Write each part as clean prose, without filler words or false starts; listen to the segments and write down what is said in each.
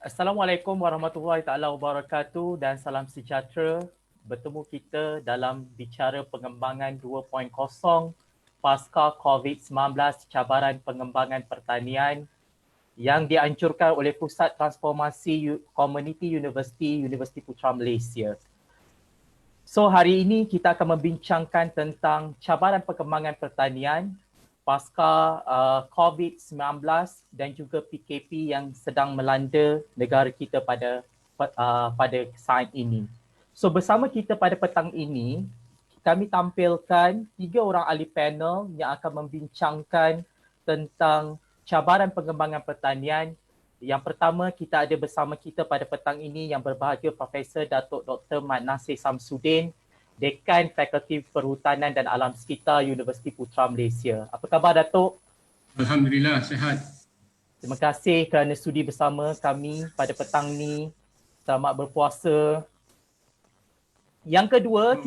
Assalamualaikum warahmatullahi taala wabarakatuh dan salam sejahtera. Bertemu kita dalam bicara pengembangan 2.0 pasca COVID-19 cabaran pengembangan pertanian yang dianjurkan oleh Pusat Transformasi Komuniti Universiti Putra Malaysia. So hari ini kita akan membincangkan tentang cabaran pengembangan pertanian pasca COVID-19 dan juga PKP yang sedang melanda negara kita pada saat ini. So bersama kita pada petang ini, kami tampilkan 3 orang ahli panel yang akan membincangkan tentang cabaran pengembangan pertanian. Yang pertama, kita ada bersama kita pada petang ini yang berbahagia Profesor Datuk Dr. Mat Nasir Samsudin, Dekan Fakulti Perhutanan dan Alam Sekitar Universiti Putra Malaysia. Apa khabar Datuk? Alhamdulillah, sihat. Terima kasih kerana sudi bersama kami pada petang ni. Selamat berpuasa. Yang kedua,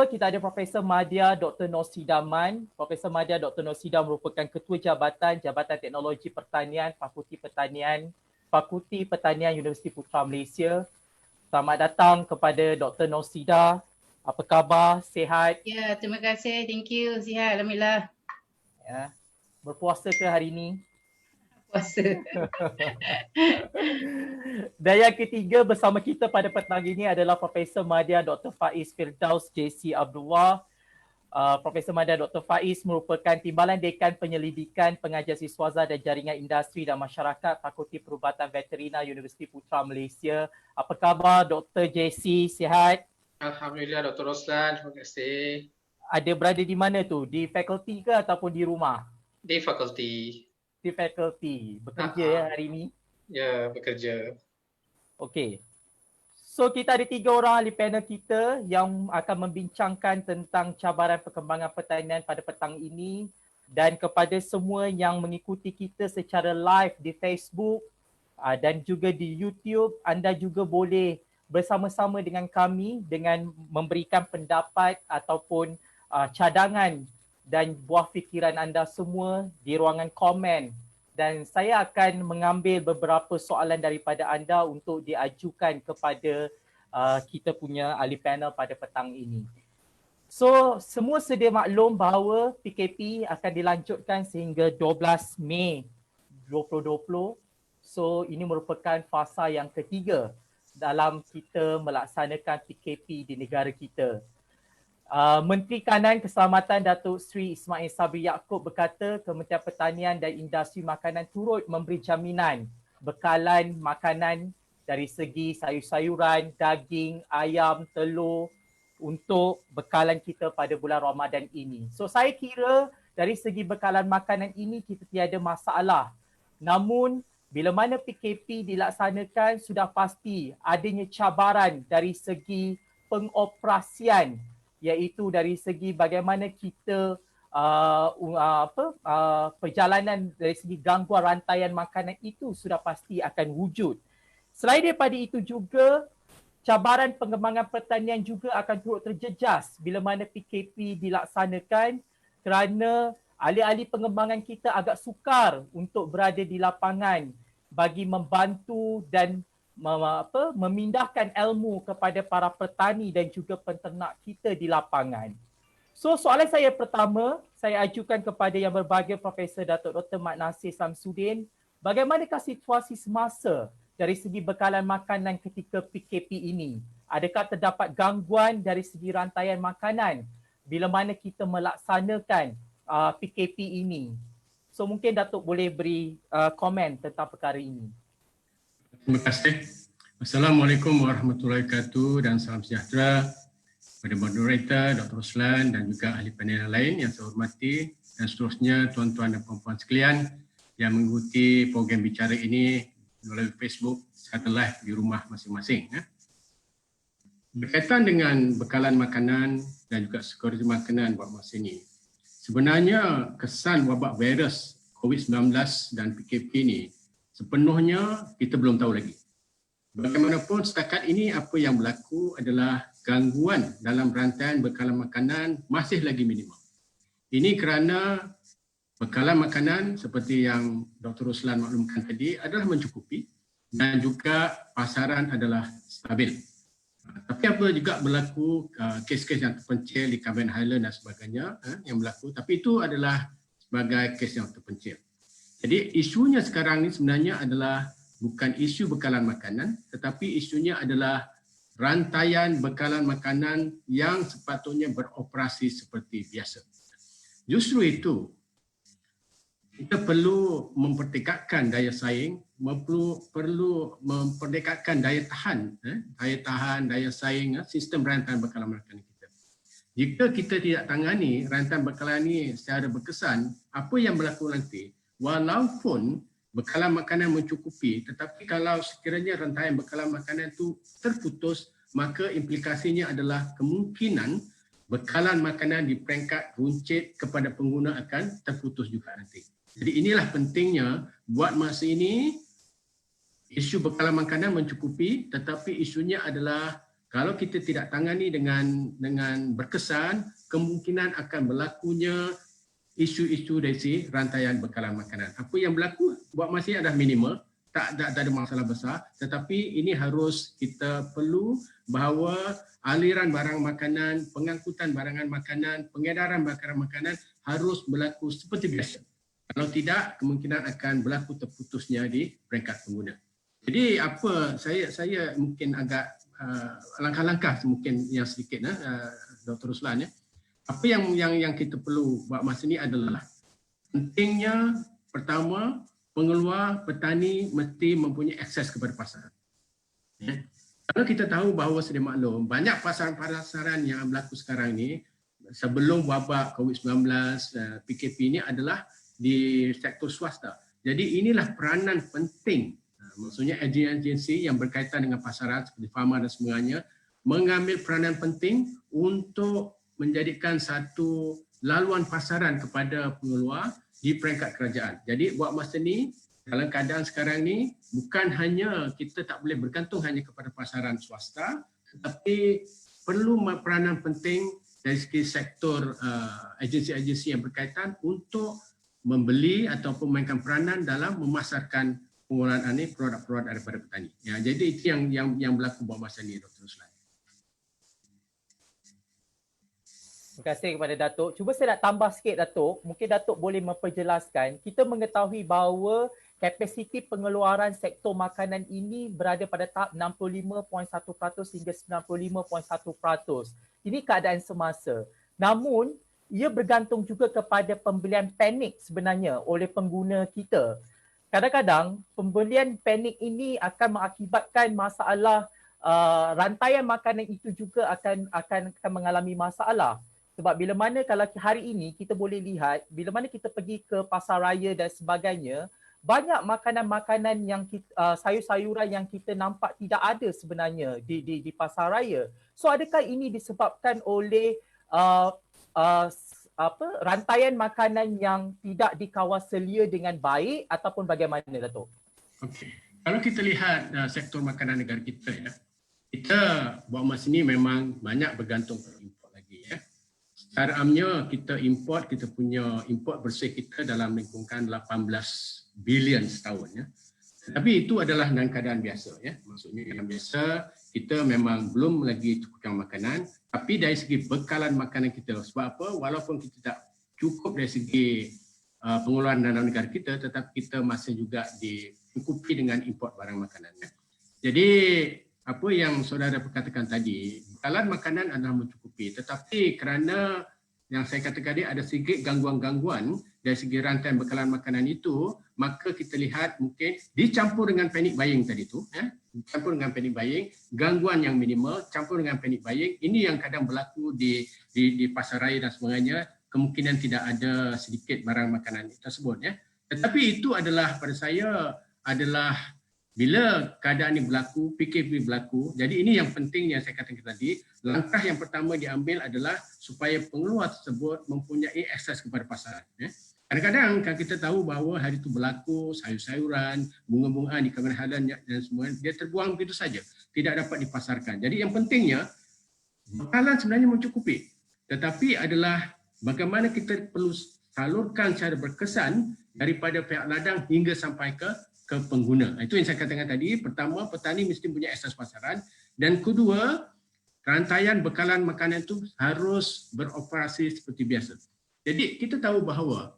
kita ada Profesor Madya Dr. Nosidaman. Profesor Madya Dr. Nosidam merupakan Ketua Jabatan Teknologi Pertanian, Fakulti Pertanian Universiti Putra Malaysia. Selamat datang kepada Dr. Nosida. Apa khabar? Sihat? Ya, terima kasih. Thank you. Sihat, alhamdulillah. Ya. Berpuasa ke hari ini? Puasa. Dan yang ketiga bersama kita pada petang ini adalah Profesor Madya Dr. Faiz Firdaus JC Abdullah. Profesor Madya Dr. Faiz merupakan Timbalan Dekan Penyelidikan Pengajar Siswaza dan Jaringan Industri dan Masyarakat Fakulti Perubatan Veterina Universiti Putra Malaysia. Apa khabar Dr. JC? Sihat? Alhamdulillah Dr. Roslan, terima kasih. Ada berada di mana tu? Di fakulti ke ataupun di rumah? Di fakulti. Di fakulti. Bekerja ya hari ini? Ya, bekerja. Okey. So kita ada 3 orang ahli panel kita yang akan membincangkan tentang cabaran perkembangan pertanian pada petang ini, dan kepada semua yang mengikuti kita secara live di Facebook dan juga di YouTube, anda juga boleh bersama-sama dengan kami dengan memberikan pendapat ataupun cadangan dan buah fikiran anda semua di ruangan komen. Dan saya akan mengambil beberapa soalan daripada anda untuk diajukan kepada kita punya ahli panel pada petang ini. So, semua sedia maklum bahawa PKP akan dilanjutkan sehingga 12 Mei 2020. So, ini merupakan fasa yang ketiga dalam kita melaksanakan PKP di negara kita. Menteri Kanan Keselamatan Datuk Seri Ismail Sabri Yaakob berkata Kementerian Pertanian dan Industri Makanan turut memberi jaminan bekalan makanan dari segi sayur-sayuran, daging, ayam, telur untuk bekalan kita pada bulan Ramadan ini. So saya kira dari segi bekalan makanan ini kita tiada masalah. Namun bila mana PKP dilaksanakan sudah pasti adanya cabaran dari segi pengoperasian, iaitu dari segi bagaimana kita perjalanan dari segi gangguan rantaian makanan itu sudah pasti akan wujud. Selain daripada itu juga, cabaran pengembangan pertanian juga akan turut terjejas bila mana PKP dilaksanakan, kerana ahli-ahli pengembangan kita agak sukar untuk berada di lapangan bagi membantu dan memindahkan ilmu kepada para petani dan juga penternak kita di lapangan. So soalan saya pertama, saya ajukan kepada yang berbahagia Profesor Datuk Dr. Mat Nasir Samsudin. Bagaimanakah situasi semasa dari segi bekalan makanan ketika PKP ini? Adakah terdapat gangguan dari segi rantaian makanan bila mana kita melaksanakan PKP ini? So mungkin Datuk boleh beri komen tentang perkara ini. Terima kasih. Assalamualaikum warahmatullahi wabarakatuh dan salam sejahtera kepada moderator Dr. Roslan dan juga ahli panel lain yang saya hormati, dan seterusnya tuan-tuan dan puan-puan sekalian yang mengikuti program bicara ini melalui Facebook serta live di rumah masing-masing. Berkaitan dengan bekalan makanan dan juga sekuriti makanan buat masa ini, sebenarnya kesan wabak virus COVID-19 dan PKP ini sepenuhnya kita belum tahu lagi. Bagaimanapun setakat ini apa yang berlaku adalah gangguan dalam rantaian bekalan makanan masih lagi minimum. Ini kerana bekalan makanan seperti yang Dr. Ruslan maklumkan tadi adalah mencukupi dan juga pasaran adalah stabil. Tapi apa juga berlaku kes-kes yang terpencil di Cameron Highland dan sebagainya yang berlaku, tapi itu adalah sebagai kes yang terpencil. Jadi isunya sekarang ni sebenarnya adalah bukan isu bekalan makanan, tetapi isunya adalah rantaian bekalan makanan yang sepatutnya beroperasi seperti biasa. Justru itu, kita perlu mempertingkatkan daya saing, perlu mempertingkatkan daya tahan, daya saing sistem rantaian bekalan makanan kita. Jika kita tidak tangani rantaian bekalan ini secara berkesan, apa yang berlaku nanti? Walaupun bekalan makanan mencukupi, tetapi kalau sekiranya rantaian bekalan makanan itu terputus, maka implikasinya adalah kemungkinan bekalan makanan di peringkat runcit kepada pengguna akan terputus juga nanti. Jadi inilah pentingnya buat masa ini isu bekalan makanan mencukupi, tetapi isunya adalah kalau kita tidak tangani dengan berkesan, kemungkinan akan berlakunya isu-isu dari rantaian bekalan makanan. Apa yang berlaku buat masa ini adalah minimal, tak ada masalah besar, tetapi ini harus kita perlu bahawa aliran barang makanan, pengangkutan barangan makanan, pengedaran barang makanan harus berlaku seperti biasa. Kalau tidak, kemungkinan akan berlaku terputusnya di peringkat pengguna. Jadi apa saya mungkin agak langkah-langkah mungkin yang sedikit Dr. Ruslan ya. Apa yang kita perlu buat masa ini adalah pentingnya pertama pengeluar petani mesti mempunyai akses kepada pasaran. Ya. Kalau kita tahu bahawa sedia maklum banyak pasaran-pasaran yang berlaku sekarang ini sebelum wabak COVID-19 PKP ini adalah di sektor swasta. Jadi inilah peranan penting, maksudnya agensi-agensi yang berkaitan dengan pasaran seperti Pharma dan semuanya mengambil peranan penting untuk menjadikan satu laluan pasaran kepada pengeluar di peringkat kerajaan. Jadi buat masa ni, dalam keadaan sekarang ni, bukan hanya kita tak boleh bergantung hanya kepada pasaran swasta, tetapi perlu peranan penting dari segi sektor agensi-agensi yang berkaitan untuk membeli ataupun memainkan peranan dalam memasarkan pengolahan ini produk-produk daripada petani. Ya, jadi itu yang berlaku buat masa ni, Dr. Ruslan. Terima kasih kepada Datuk. Cuba saya nak tambah sikit Datuk. Mungkin Datuk boleh memperjelaskan. Kita mengetahui bahawa kapasiti pengeluaran sektor makanan ini berada pada tahap 65.1% hingga 95.1%. Ini keadaan semasa. Namun, ia bergantung juga kepada pembelian panik sebenarnya oleh pengguna kita. Kadang-kadang pembelian panik ini akan mengakibatkan masalah rantaian makanan itu juga akan mengalami masalah. Sebab bila mana kalau hari ini kita boleh lihat, bila mana kita pergi ke pasar raya dan sebagainya, banyak makanan-makanan yang sayur-sayuran yang kita nampak tidak ada sebenarnya di pasar raya. So adakah ini disebabkan oleh rantaian makanan yang tidak dikawal selia dengan baik ataupun bagaimana, Datuk? Okey. Kalau kita lihat sektor makanan negara kita ya, kita buat masa ini memang banyak bergantung pada import lagi ya. Secara amnya kita punya import bersih kita dalam lingkungan 18 bilion setahun ya. Tapi itu adalah dalam keadaan biasa ya. Maksudnya dalam biasa kita memang belum lagi cukupkan makanan, tapi dari segi bekalan makanan kita, sebab apa? Walaupun kita tak cukup dari segi pengeluaran dalam negara kita, tetapi kita masih juga dicukupi dengan import barang makanan ya. Jadi apa yang saudara katakan tadi, bekalan makanan adalah mencukupi, tetapi kerana yang saya katakan tadi ada sedikit gangguan-gangguan dari segi rantaian bekalan makanan itu, maka kita lihat mungkin dicampur dengan panic buying tadi tu, campur dengan panic buying, gangguan yang minimal, campur dengan panic buying, ini yang kadang berlaku di pasar raya dan sebagainya, kemungkinan tidak ada sedikit barang makanan tersebut ya. Tetapi itu adalah pada saya adalah bila keadaan ini berlaku, PKP berlaku, jadi ini yang penting yang saya katakan tadi, langkah yang pertama diambil adalah supaya pengeluar tersebut mempunyai akses kepada pasaran. Ya. Kadang-kadang kan kita tahu bahawa hari itu berlaku sayur-sayuran, bunga-bungaan di Cameron Highland dan semua, dia terbuang begitu saja, tidak dapat dipasarkan. Jadi yang pentingnya, bekalan sebenarnya mencukupi, tetapi adalah bagaimana kita perlu salurkan secara berkesan daripada pihak ladang hingga sampai ke pengguna. Itu yang saya katakan tadi. Pertama, petani mesti punya akses pasaran, dan kedua, rantaian bekalan makanan itu harus beroperasi seperti biasa. Jadi kita tahu bahawa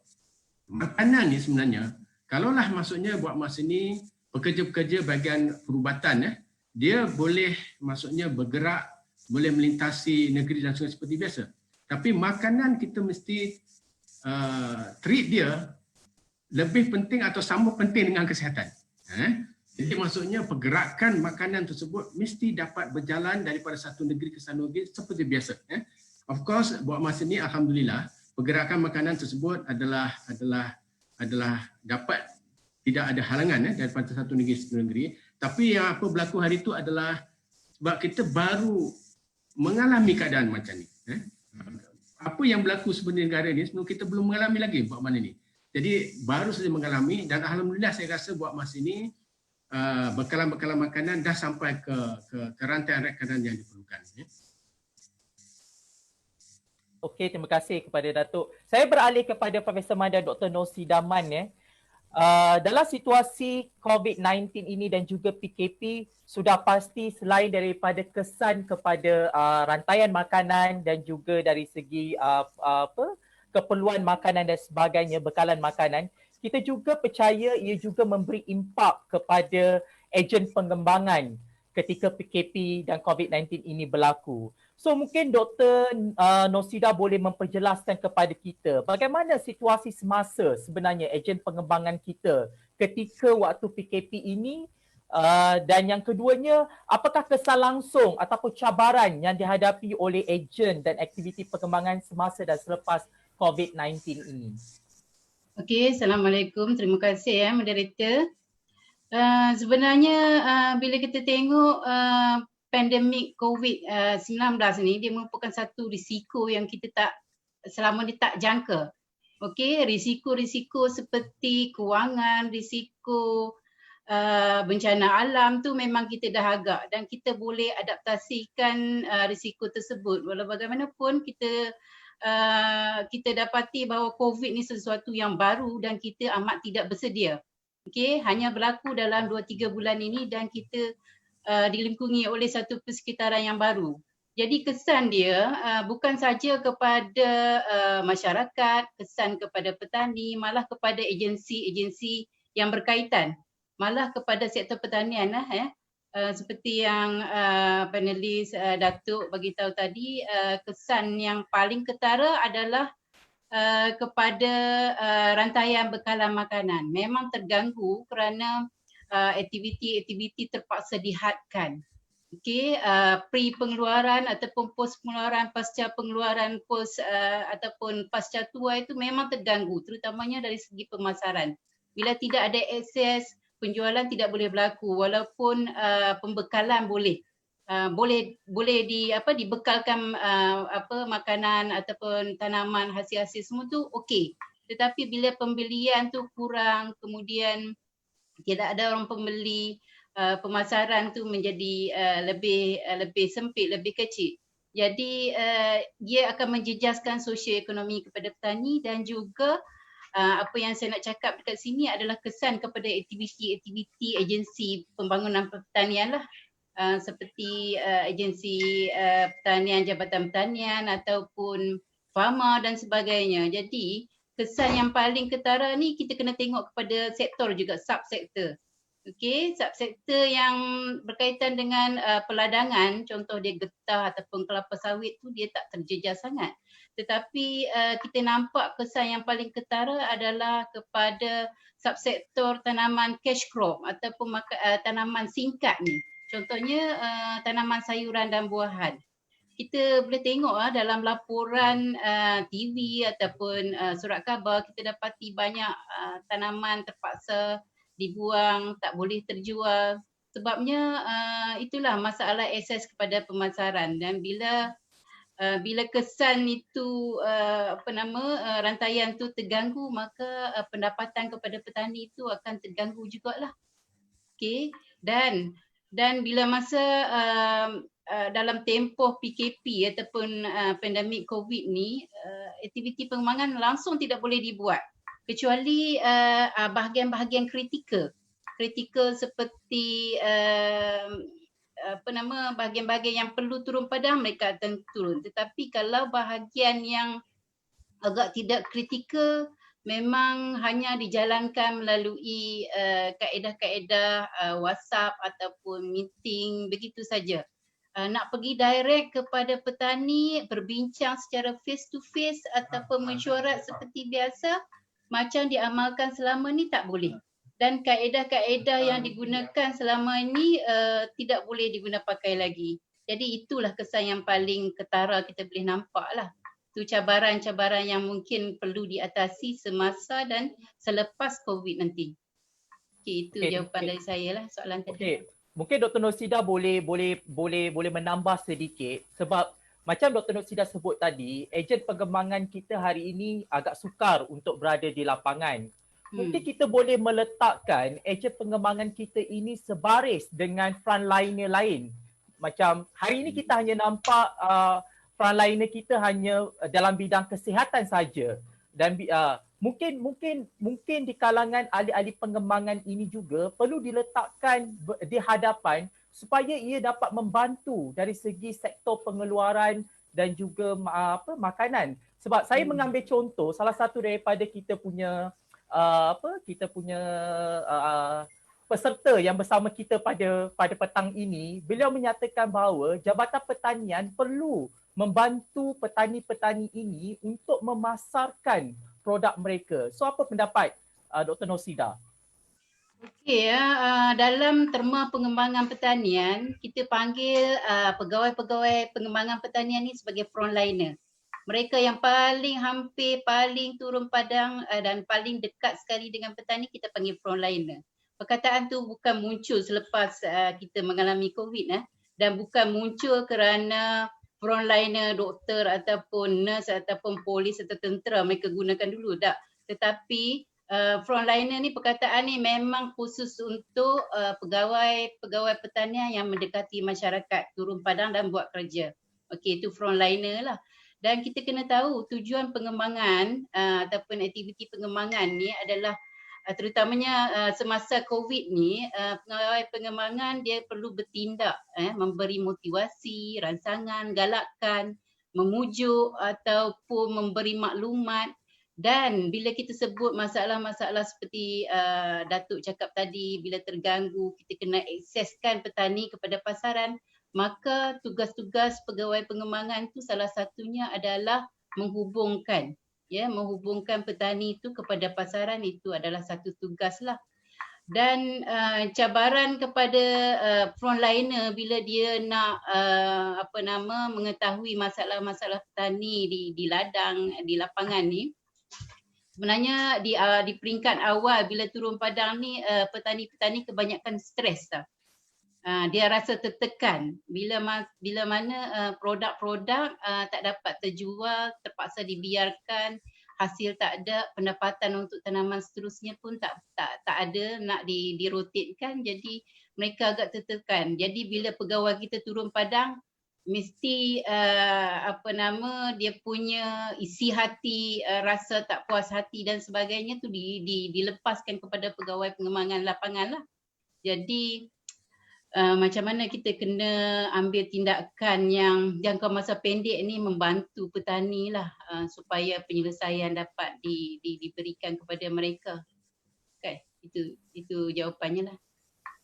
makanan ni sebenarnya, kalaulah maksudnya buat masa ni pekerja-pekerja bahagian perubatan, dia boleh maksudnya bergerak, boleh melintasi negeri dan sungai seperti biasa. Tapi makanan kita mesti treat dia lebih penting atau sama penting dengan kesihatan. Jadi maksudnya pergerakan makanan tersebut mesti dapat berjalan daripada satu negeri ke satu negeri seperti biasa. Of course, buat masa ni alhamdulillah pergerakan makanan tersebut adalah dapat, tidak ada halangan daripada satu negeri ke satu negeri. Tapi yang apa berlaku hari itu adalah sebab kita baru mengalami keadaan macam ni. Apa yang berlaku sebenarnya negara ni sebelum kita belum mengalami lagi buat mana ni. Jadi baru saja mengalami, dan alhamdulillah saya rasa buat masa ini bekalan-bekalan makanan dah sampai ke rantaian makanan yang diperlukan. Okey, terima kasih kepada Datuk. Saya beralih kepada Profesor Man dan Dr. Nur Sidaman. Dalam situasi COVID-19 ini dan juga PKP, sudah pasti selain daripada kesan kepada rantaian makanan dan juga dari segi keperluan makanan dan sebagainya, bekalan makanan, kita juga percaya ia juga memberi impak kepada ejen pengembangan ketika PKP dan COVID-19 ini berlaku. So mungkin Dr. Nosida boleh memperjelaskan kepada kita bagaimana situasi semasa sebenarnya ejen pengembangan kita ketika waktu PKP ini, dan yang keduanya, apakah kesan langsung ataupun cabaran yang dihadapi oleh ejen dan aktiviti pengembangan semasa dan selepas COVID-19 ini? Okey, Assalamualaikum. Terima kasih moderator. Sebenarnya bila kita tengok pandemik COVID-19 ni, dia merupakan satu risiko yang kita selama ni tak jangka. Okey, risiko-risiko seperti kewangan, risiko bencana alam tu memang kita dah agak, dan kita boleh adaptasikan risiko tersebut. Walau bagaimanapun kita dapati bahawa COVID ni sesuatu yang baru dan kita amat tidak bersedia. Okey, hanya berlaku dalam 2-3 bulan ini dan kita dilingkungi oleh satu persekitaran yang baru. Jadi kesan dia bukan saja kepada masyarakat, kesan kepada petani, malah kepada agensi-agensi yang berkaitan, malah kepada sektor pertanian seperti yang panelis Datuk bagi tahu tadi, kesan yang paling ketara adalah kepada rantaian bekalan makanan. Memang terganggu kerana aktiviti-aktiviti terpaksa dihadkan. Okey, pre-pengeluaran ataupun post pengeluaran, pasca pengeluaran, ataupun pasca tuai itu memang terganggu, terutamanya dari segi pemasaran. Bila tidak ada akses, penjualan tidak boleh berlaku, walaupun pembekalan boleh dibekalkan makanan ataupun tanaman, hasil-hasil semua tu okey. Tetapi bila pembelian tu kurang, kemudian tidak ada orang pembeli, pemasaran tu menjadi lebih sempit, lebih kecil. Jadi dia akan menjejaskan sosioekonomi kepada petani, dan juga apa yang saya nak cakap dekat sini adalah kesan kepada aktiviti-aktiviti agensi pembangunan pertanian lah, seperti agensi pertanian, Jabatan Pertanian ataupun Fama dan sebagainya. Jadi kesan yang paling ketara ni kita kena tengok kepada sektor juga, subsektor. Okey, subsektor yang berkaitan dengan peladangan, contoh dia getah ataupun kelapa sawit tu dia tak terjejas sangat. Tetapi kita nampak kesan yang paling ketara adalah kepada subsektor tanaman cash crop ataupun tanaman singkat ni. Contohnya tanaman sayuran dan buahan. Kita boleh tengok dalam laporan TV ataupun surat khabar, kita dapati banyak tanaman terpaksa dibuang, tak boleh terjual. Sebabnya itulah masalah akses kepada pemasaran, dan bila kesan itu rantaian tu terganggu, maka pendapatan kepada petani itu akan terganggu jugalah. Okey, dan bila masa dalam tempoh PKP ataupun pandemik COVID ni, aktiviti pengembangan langsung tidak boleh dibuat kecuali bahagian-bahagian kritikal seperti bahagian-bahagian yang perlu turun padang, mereka akan turun. Tetapi kalau bahagian yang agak tidak kritikal, memang hanya dijalankan melalui kaedah-kaedah WhatsApp ataupun meeting, begitu saja. Nak pergi direct kepada petani, berbincang secara face to face ataupun mesyuarat seperti biasa macam diamalkan selama ni tak boleh. Dan kaedah-kaedah yang digunakan selama ini tidak boleh diguna pakai lagi. Jadi itulah kesan yang paling ketara kita boleh nampak lah. Itu cabaran-cabaran yang mungkin perlu diatasi semasa dan selepas COVID nanti. Okey, itu jawapan dari saya lah soalan tadi. Okey. Mungkin Dr. Norsida boleh menambah sedikit sebab macam Dr. Norsida sebut tadi, ejen pengembangan kita hari ini agak sukar untuk berada di lapangan. Mungkin kita boleh meletakkan ejen pengembangan kita ini sebaris dengan frontliner lain. Macam hari ini kita hanya nampak frontliner kita hanya dalam bidang kesihatan saja. Dan mungkin di kalangan ahli-ahli pengembangan ini juga perlu diletakkan di hadapan supaya ia dapat membantu dari segi sektor pengeluaran dan juga makanan. Sebab saya mengambil contoh salah satu daripada kita punya peserta yang bersama kita pada petang ini, beliau menyatakan bahawa Jabatan Pertanian perlu membantu petani-petani ini untuk memasarkan produk mereka. So apa pendapat Dr. Norsida? Okey, dalam terma pengembangan pertanian, kita panggil pegawai-pegawai pengembangan pertanian ni sebagai frontliner. Mereka yang paling turun padang dan paling dekat sekali dengan petani, kita panggil frontliner. Perkataan tu bukan muncul selepas kita mengalami COVID dan bukan muncul kerana frontliner doktor ataupun nurse ataupun polis atau tentera mereka gunakan dulu, tak. Tetapi frontliner ni, perkataan ni memang khusus untuk pegawai pertanian yang mendekati masyarakat, turun padang dan buat kerja. Okey, itu frontliner lah. Dan kita kena tahu tujuan pengembangan ataupun aktiviti pengembangan ni adalah terutamanya semasa COVID ni, pegawai pengembangan dia perlu bertindak, memberi motivasi, rancangan, galakkan, memujuk ataupun memberi maklumat. Dan bila kita sebut masalah-masalah seperti Datuk cakap tadi, bila terganggu kita kena akseskan petani kepada pasaran, maka tugas-tugas pegawai pengembangan tu salah satunya adalah menghubungkan petani itu kepada pasaran. Itu adalah satu tugas lah. Dan cabaran kepada frontliner bila dia nak mengetahui masalah-masalah petani di ladang, di lapangan ni, sebenarnya di peringkat awal bila turun padang ni, petani-petani kebanyakan stres tau. Dia rasa tertekan bila mana produk-produk tak dapat terjual, terpaksa dibiarkan, hasil tak ada, pendapatan untuk tanaman seterusnya pun tak ada, nak dirotatekan, jadi mereka agak tertekan. Jadi bila pegawai kita turun padang, mesti dia punya isi hati, rasa tak puas hati dan sebagainya tu dilepaskan kepada pegawai pengembangan lapangan lah. Jadi macam mana kita kena ambil tindakan yang jangka masa pendek ni membantu petani lah supaya penyelesaian dapat diberikan kepada mereka. Okay, itu jawapannya lah.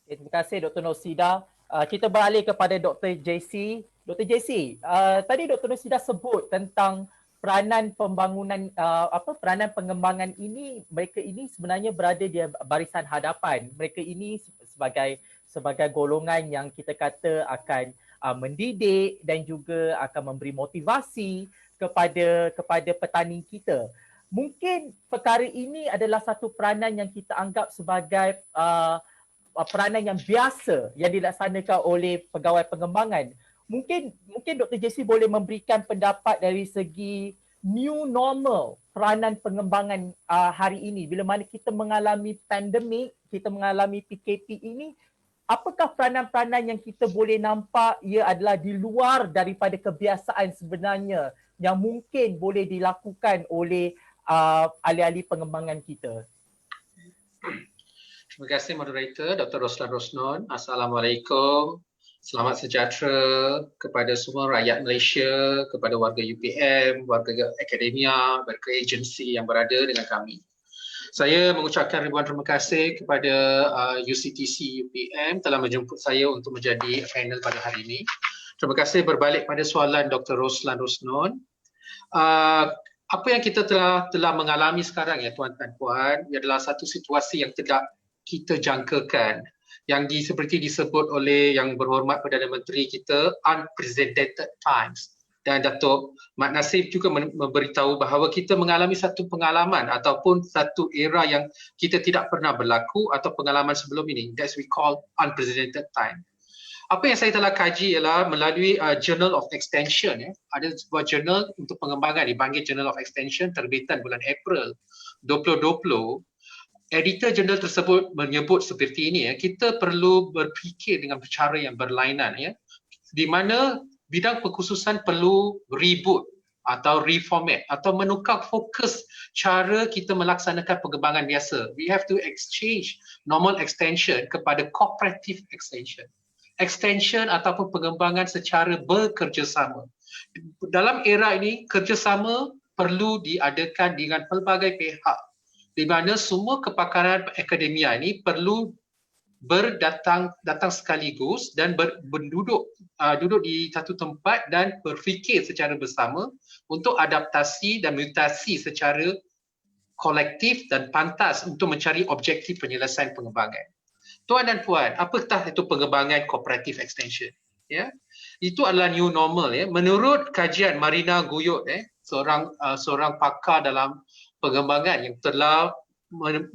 Okay, terima kasih Dr. Norsida. Kita beralih kepada Dr. JC. Dr. JC, tadi Dr. Norsida sebut tentang peranan pembangunan peranan pengembangan ini. Mereka ini sebenarnya berada di barisan hadapan. Mereka ini sebagai golongan yang kita kata akan mendidik dan juga akan memberi motivasi kepada petani kita. Mungkin perkara ini adalah satu peranan yang kita anggap sebagai peranan yang biasa yang dilaksanakan oleh pegawai pengembangan. Mungkin Dr. JC boleh memberikan pendapat dari segi new normal peranan pengembangan hari ini bila mana kita mengalami pandemik, kita mengalami PKP ini. apakah peranan-peranan yang kita boleh nampak ia adalah di luar daripada kebiasaan sebenarnya yang mungkin boleh dilakukan oleh ahli-ahli pengembangan kita? Terima kasih moderator Dr. Roslan Rosnon. Assalamualaikum. Selamat sejahtera kepada semua rakyat Malaysia, kepada warga UPM, warga akademia, warga agensi yang berada dengan kami. Saya mengucapkan ribuan terima kasih kepada UCTC UPM telah menjemput saya untuk menjadi panel pada hari ini. Terima kasih berbalik pada soalan Dr. Roslan Rosnon. Apa yang kita telah mengalami sekarang ya tuan dan puan adalah satu situasi yang tidak kita jangkakan, yang seperti disebut oleh yang berhormat Perdana Menteri kita, unprecedented times. Dan Datuk Mat Nasib juga memberitahu bahawa kita mengalami satu pengalaman ataupun satu era yang kita tidak pernah berlaku atau pengalaman sebelum ini. That's we call unprecedented time. Apa yang saya telah kaji ialah melalui Journal of Extension. Ada sebuah jurnal untuk pengembangan dipanggil Journal of Extension terbitan bulan April 2020. Editor jurnal tersebut menyebut seperti ini, kita perlu berfikir dengan cara yang berlainan, di mana bidang pengkhususan perlu reboot atau reformat atau menukar fokus cara kita melaksanakan pengembangan biasa. We have to exchange normal extension kepada cooperative extension. Extension ataupun pengembangan secara bekerjasama. Dalam era ini, kerjasama perlu diadakan dengan pelbagai pihak, di mana semua kepakaran akademia ini perlu datang sekaligus dan duduk di satu tempat dan berfikir secara bersama untuk adaptasi dan mutasi secara kolektif dan pantas untuk mencari objektif penyelesaian pengembangan. Tuan dan puan, apakah itu pengembangan cooperative extension? Itu adalah new normal. Menurut kajian Marina Guyot, seorang pakar dalam pengembangan yang telah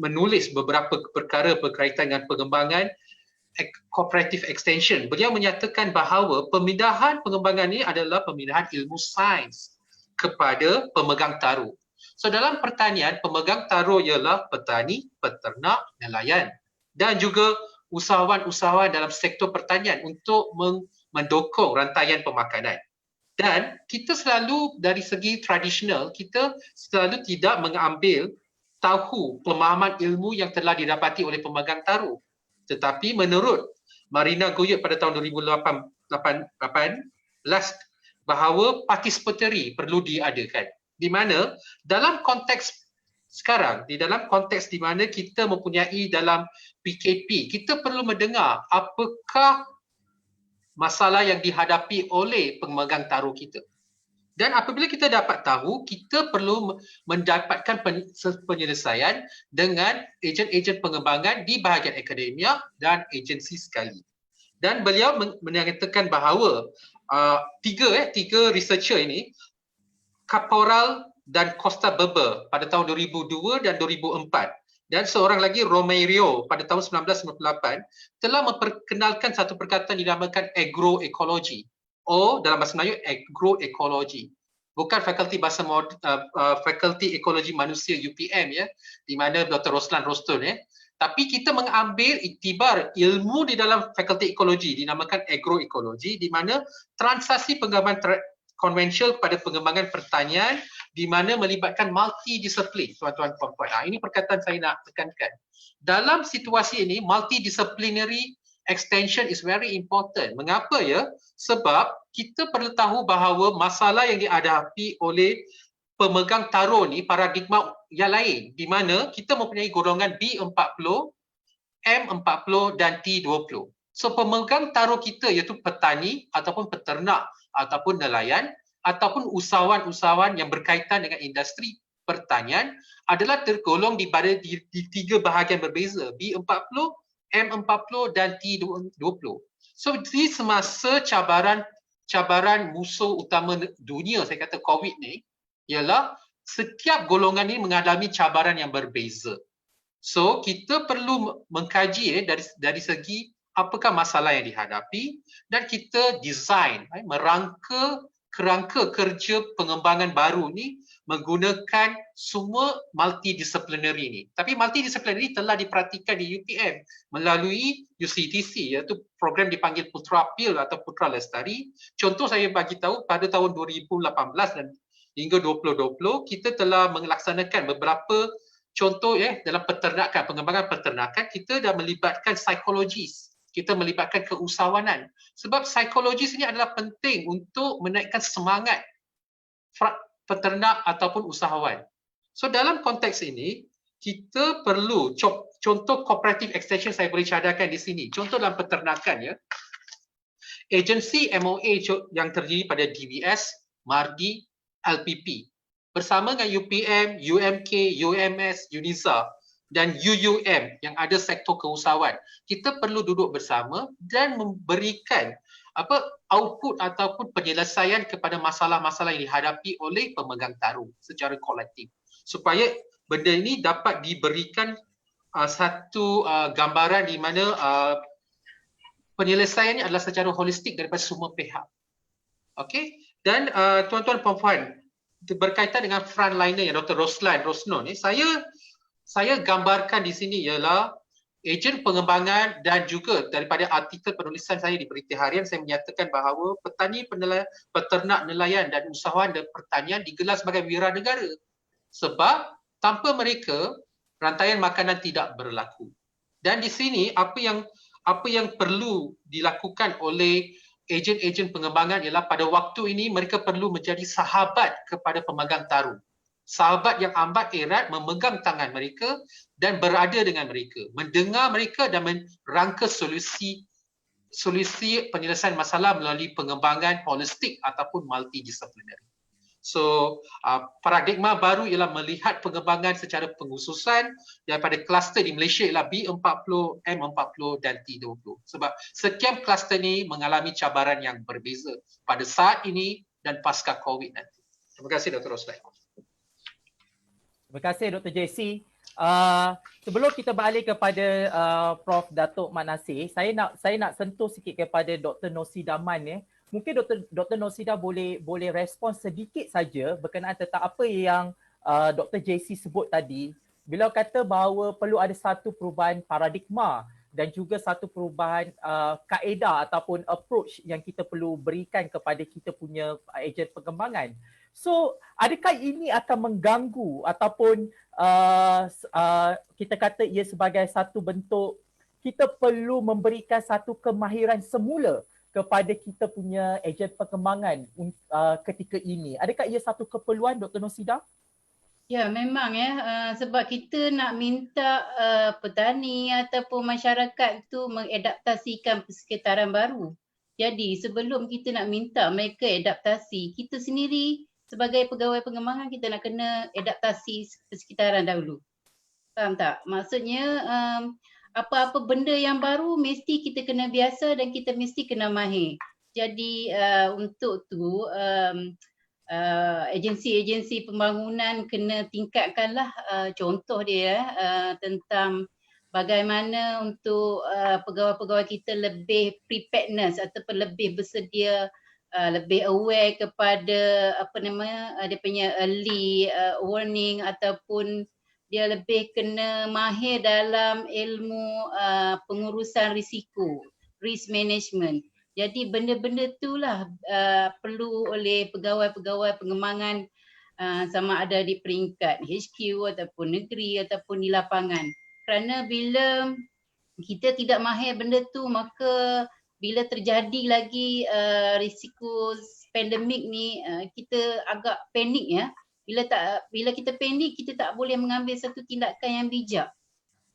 menulis beberapa perkara berkaitan dengan pengembangan cooperative extension. Beliau menyatakan bahawa pemindahan pengembangan ini adalah pemindahan ilmu sains kepada pemegang taruh. So dalam pertanian, pemegang taruh ialah petani, peternak, nelayan dan juga usahawan-usahawan dalam sektor pertanian untuk mendukung rantaian pemakanan. Dan kita selalu dari segi tradisional, kita selalu tidak mengambil tahu pemahaman ilmu yang telah didapati oleh pemegang taruh. Tetapi menurut Marina Guyot pada tahun 2018 bahawa participatory perlu diadakan. Di mana dalam konteks sekarang, di dalam konteks di mana kita mempunyai dalam PKP, kita perlu mendengar apakah masalah yang dihadapi oleh pemegang taruh kita. Dan apabila kita dapat tahu, kita perlu mendapatkan penyelesaian dengan ejen-ejen pengembangan di bahagian akademia dan agensi sekali. Dan beliau menyatakan bahawa tiga researcher ini, Caporal dan Costa Berber pada tahun 2002 dan 2004, dan seorang lagi Romero pada tahun 1998 telah memperkenalkan satu perkataan dinamakan agroekologi. Dalam bahasa Melayu agroekologi. Bukan fakulti fakulti ekologi manusia UPM di mana Dr. Roslan Roston tapi kita mengambil iktibar ilmu di dalam fakulti ekologi dinamakan agroekologi, di mana transaksi pengembangan konvensional kepada pengembangan pertanian di mana melibatkan multidisiplin, tuan-tuan puan-puan. Ini perkataan saya nak tekankan. Dalam situasi ini, multidisciplinary extension is very important. Mengapa Sebab kita perlu tahu bahawa masalah yang dihadapi oleh pemegang taruh ni paradigma yang lain, di mana kita mempunyai golongan B40, M40 dan T20. So pemegang taruh kita iaitu petani ataupun peternak ataupun nelayan ataupun usahawan-usahawan yang berkaitan dengan industri pertanian adalah tergolong di tiga bahagian berbeza, B40, M40 dan T20. So di semasa cabaran musuh utama dunia, saya kata COVID ni, ialah setiap golongan ini mengalami cabaran yang berbeza. So kita perlu mengkaji dari segi apakah masalah yang dihadapi dan kita design, merangka kerangka kerja pengembangan baru ni menggunakan semua multidisciplinary ni. Tapi multidisciplinary telah diperhatikan di UPM melalui UCTC, iaitu program dipanggil Putra Pil atau Putra Lestari. Contoh saya bagi tahu pada tahun 2018 dan hingga 2020 kita telah melaksanakan beberapa contoh dalam peternakan, pengembangan peternakan. Kita dah melibatkan psikologis, kita melibatkan keusahawanan. Sebab psikologis ini adalah penting untuk menaikkan semangat peternak ataupun usahawan. So dalam konteks ini, kita perlu contoh cooperative extension saya boleh cadangkan di sini. Contoh dalam peternakan ya. Agensi MOA yang terdiri pada DBS, MARDI, LPP bersama dengan UPM, UMK, UMS, UNIZA dan UUM yang ada sektor keusahawan. Kita perlu duduk bersama dan memberikan output ataupun penyelesaian kepada masalah-masalah yang dihadapi oleh pemegang taruh secara kolektif supaya benda ini dapat diberikan satu gambaran di mana penyelesaiannya adalah secara holistik daripada semua pihak. Okey, dan tuan-tuan puan-puan, berkaitan dengan frontliner yang Dr. Rosnon ni, saya gambarkan di sini ialah ejen pengembangan dan juga daripada artikel penulisan saya di Berita Harian, saya menyatakan bahawa petani, peternak, nelayan dan usahawan dan pertanian digelar sebagai wiranegara sebab tanpa mereka rantaian makanan tidak berlaku. Dan di sini apa yang perlu dilakukan oleh ejen-ejen pengembangan ialah pada waktu ini mereka perlu menjadi sahabat kepada pemegang taruh. Sahabat yang amat erat memegang tangan mereka dan berada dengan mereka, mendengar mereka dan merangka solusi penyelesaian masalah melalui pengembangan holistik ataupun multidisciplinary. So paradigma baru ialah melihat pengembangan secara pengkhususan daripada kluster di Malaysia ialah B40, M40 dan T20. Sebab setiap kluster ini mengalami cabaran yang berbeza pada saat ini dan pasca COVID nanti. Terima kasih Dr. Roslan. Terima kasih Dr. JC. Sebelum kita balik kepada Prof Datuk Mat Nasir, saya nak sentuh sikit kepada Dr. Nosida Man. Mungkin Dr. Nosida boleh respon sedikit saja berkenaan tentang apa yang Dr. JC sebut tadi. Beliau kata bahawa perlu ada satu perubahan paradigma dan juga satu perubahan kaedah ataupun approach yang kita perlu berikan kepada kita punya ejen pengembangan. So, adakah ini akan mengganggu ataupun kita kata ia sebagai satu bentuk kita perlu memberikan satu kemahiran semula kepada kita punya ejen pengembangan ketika ini? Adakah ia satu keperluan Dr. Nosida? Ya, memang ya, sebab kita nak minta petani ataupun masyarakat tu mengadaptasikan persekitaran baru. Jadi sebelum kita nak minta mereka adaptasi, kita sendiri sebagai pegawai pengembangan kita nak kena adaptasi persekitaran dahulu. Faham tak? Maksudnya apa-apa benda yang baru mesti kita kena biasa dan kita mesti kena mahir. Jadi untuk tu agensi-agensi pembangunan kena tingkatkanlah contoh dia tentang bagaimana untuk pegawai-pegawai kita lebih preparedness ataupun lebih bersedia, lebih aware kepada dia punya early warning ataupun dia lebih kena mahir dalam ilmu pengurusan risiko, risk management. Jadi benda-benda itulah perlu oleh pegawai-pegawai pengembangan sama ada di peringkat HQ ataupun negeri ataupun di lapangan. Kerana bila kita tidak mahir benda tu, maka bila terjadi lagi risiko pandemik ni, kita agak panik ya. Bila kita panik, kita tak boleh mengambil satu tindakan yang bijak.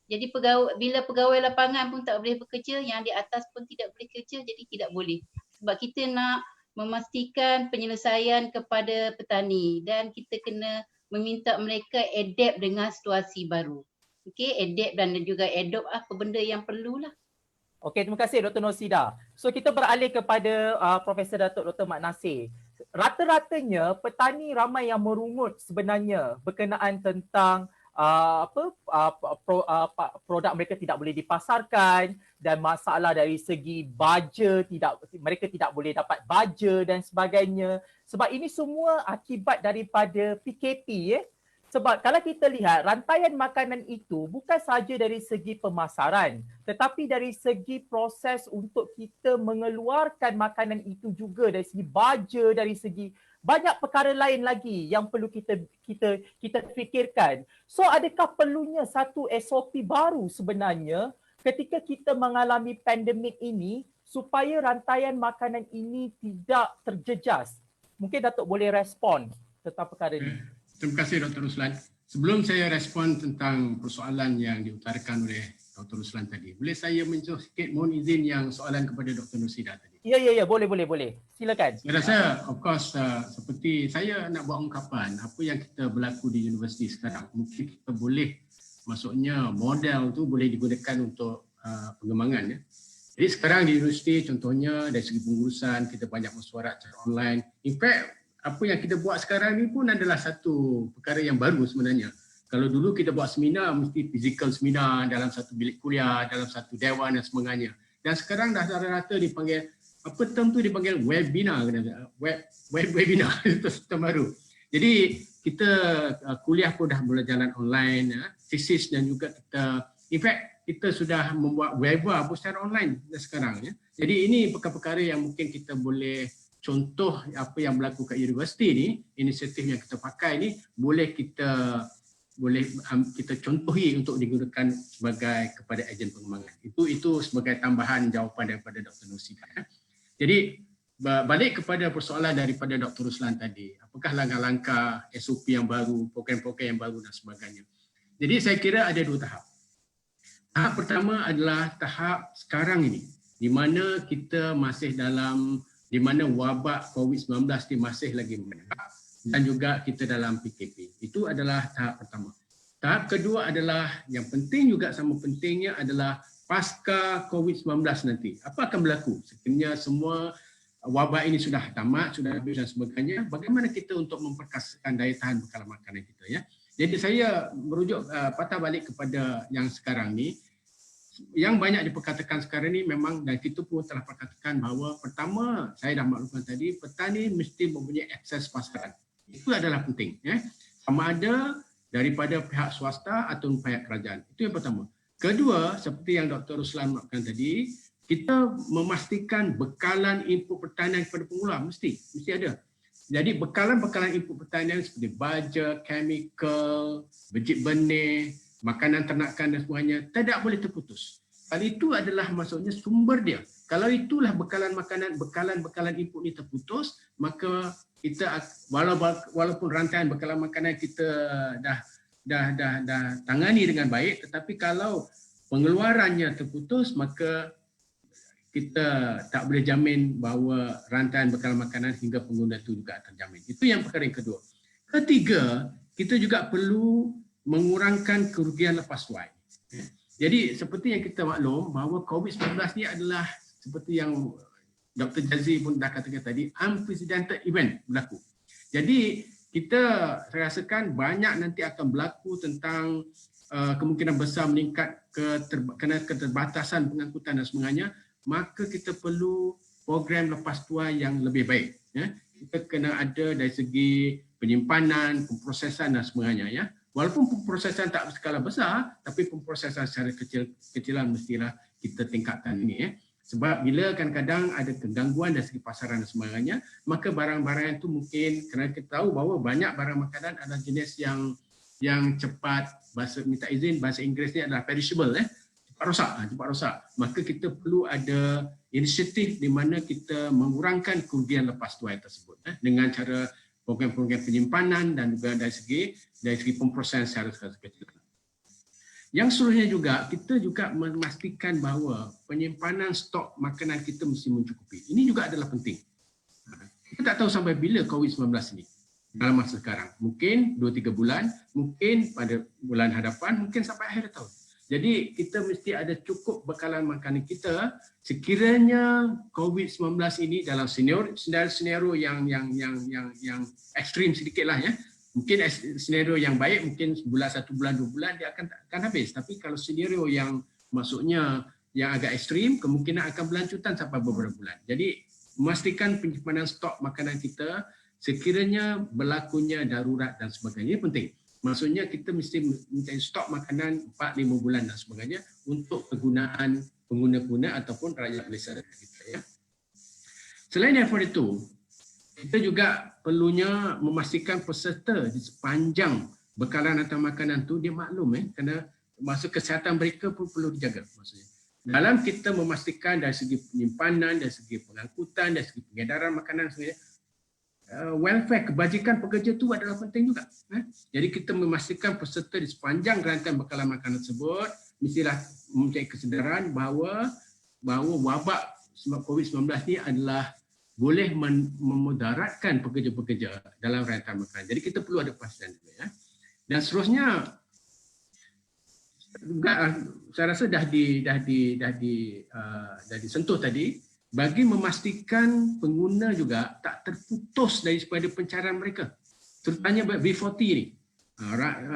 Jadi bila pegawai lapangan pun tak boleh bekerja, yang di atas pun tidak boleh kerja, jadi tidak boleh. Sebab kita nak memastikan penyelesaian kepada petani dan kita kena meminta mereka adapt dengan situasi baru. Okey, adapt dan juga adopt apa benda yang perlulah. Okey, terima kasih Dr. Nosida. So kita beralih kepada Profesor Datuk Dr. Mat Nasir. Rata-ratanya petani ramai yang merungut sebenarnya berkenaan tentang produk mereka tidak boleh dipasarkan dan masalah dari segi baja, mereka tidak boleh dapat baja dan sebagainya. Sebab ini semua akibat daripada PKP. Sebab kalau kita lihat rantaian makanan itu bukan sahaja dari segi pemasaran, tetapi dari segi proses untuk kita mengeluarkan makanan itu juga, dari segi baja, dari segi banyak perkara lain lagi yang perlu kita fikirkan. So adakah perlunya satu SOP baru sebenarnya ketika kita mengalami pandemik ini supaya rantaian makanan ini tidak terjejas? Mungkin Datuk boleh respon tentang perkara ini. Terima kasih Dr. Ruslan. Sebelum saya respon tentang persoalan yang diutarakan oleh Dr. Ruslan tadi, boleh saya mencoba sikit, mohon izin yang soalan kepada Dr. Nursidah tadi. Ya, boleh. Silakan. Saya rasa of course seperti saya nak buat ungkapan apa yang kita berlaku di universiti sekarang, mungkin kita boleh, maksudnya model tu boleh digunakan untuk pengembangan. Ya. Jadi sekarang di universiti contohnya dari segi pengurusan kita banyak mesyuarat secara online. In fact, apa yang kita buat sekarang ni pun adalah satu perkara yang baru sebenarnya. Kalau dulu kita buat seminar, mesti physical seminar dalam satu bilik kuliah, dalam satu dewan dan sebagainya. Dan sekarang dah rata-rata dipanggil, apa term tu dipanggil webinar, webinar, itu term baru. Jadi kita kuliah pun dah mula jalan online, thesis dan juga kita, in fact kita sudah membuat webinar pun secara online sekarang. Jadi ini perkara-perkara yang mungkin kita boleh contoh apa yang berlaku kat universiti ni, inisiatif yang kita pakai ni boleh kita contohi untuk digunakan sebagai kepada ejen pengembangan. Itu sebagai tambahan jawapan daripada Dr. Nursidah. Jadi balik kepada persoalan daripada Dr. Ruslan tadi, apakah langkah-langkah SOP yang baru, program-program yang baru dan sebagainya. Jadi saya kira ada dua tahap. Tahap pertama adalah tahap sekarang ini, di mana kita masih di mana wabak COVID-19 ini masih lagi meningkat dan juga kita dalam PKP. Itu adalah tahap pertama. Tahap kedua adalah yang penting juga, sama pentingnya adalah pasca COVID-19 nanti. Apa akan berlaku? Sekiranya semua wabak ini sudah tamat, sudah habis dan sebagainya, bagaimana kita untuk memperkasakan daya tahan bekalan makanan kita, ya. Jadi saya merujuk patah balik kepada yang sekarang ni. Yang banyak diperkatakan sekarang ni memang, dan kita pun telah perkatakan bahawa pertama, saya dah maklumkan tadi, petani mesti mempunyai akses pasaran. Itu adalah penting, ya. Sama ada daripada pihak swasta atau pihak kerajaan. Itu yang pertama. Kedua, seperti yang Dr. Ruslan maklumkan tadi, kita memastikan bekalan input pertanian kepada pengula mesti ada. Jadi bekalan input pertanian seperti baja, chemical, biji benih, makanan ternakan dan sebagainya tidak boleh terputus. Kalau itu adalah maksudnya sumber dia. Kalau itulah bekalan input ni terputus, maka kita walaupun rantaian bekalan makanan kita dah tangani dengan baik, tetapi kalau pengeluarannya terputus, maka kita tak boleh jamin bahawa rantaian bekalan makanan hingga pengguna itu juga terjamin. Itu yang perkara yang kedua. Ketiga, kita juga perlu mengurangkan kerugian lepas tuai. Jadi seperti yang kita maklum bahawa COVID-19 ni adalah seperti yang Dr. Jazzy pun dah katakan tadi, unprecedented event berlaku. Jadi saya rasakan banyak nanti akan berlaku tentang kemungkinan besar meningkat keterbatasan pengangkutan dan sebagainya, maka kita perlu program lepas tuai yang lebih baik. Ya. Kita kena ada dari segi penyimpanan, pemprosesan dan sebagainya. Ya. Walaupun pemprosesan tak berskala besar, tapi pemprosesan secara kecilan mestilah kita tingkatkan ini. Ya. Sebab bila kadang-kadang ada kegangguan dari segi pasaran dan sebagainya, maka barang-barang itu mungkin, kerana kita tahu bahawa banyak barang makanan adalah jenis yang cepat, minta izin bahasa Inggerisnya adalah perishable, cepat rosak. Maka kita perlu ada inisiatif di mana kita mengurangkan kerugian lepas tuai tersebut dengan cara program-program penyimpanan dan juga dari segi pemprosesan secara kecil. Yang seterusnya juga, kita juga memastikan bahawa penyimpanan stok makanan kita mesti mencukupi. Ini juga adalah penting. Kita tak tahu sampai bila COVID-19 ini dalam masa sekarang. Mungkin 2-3 bulan, mungkin pada bulan hadapan, mungkin sampai akhir tahun. Jadi kita mesti ada cukup bekalan makanan kita sekiranya COVID-19 ini dalam senario yang ekstrim sedikitlah, ya. Mungkin senario yang baik mungkin 1 bulan 2 bulan dia akan habis, tapi kalau senario yang maksudnya yang agak ekstrim, kemungkinan akan berlanjutan sampai beberapa bulan. Jadi memastikan penyimpanan stok makanan kita sekiranya berlakunya darurat dan sebagainya penting. Maksudnya kita mesti minta stok makanan 4-5 bulan dan sebagainya untuk kegunaan pengguna-guna ataupun rakyat Malaysia kita, ya. Selain daripada itu, kita juga perlunya memastikan peserta di sepanjang bekalan atau makanan tu dia maklum, kerana masa kesihatan mereka pun perlu dijaga. Maksudnya dalam kita memastikan dari segi penyimpanan, dari segi pengangkutan, dari segi pengedaran makanan sebagainya, welfare, kebajikan pekerja itu adalah penting juga. Jadi kita memastikan peserta di sepanjang rantai bekalan makanan tersebut mestilah mempunyai kesedaran bahawa wabak COVID-19 ini adalah boleh memudaratkan pekerja-pekerja dalam rantai makanan. Jadi kita perlu ada pastian juga, ya. Dan seterusnya juga saya rasa dah disentuh tadi, bagi memastikan pengguna juga tak terputus daripada pencarian mereka, terutamanya B40 ni,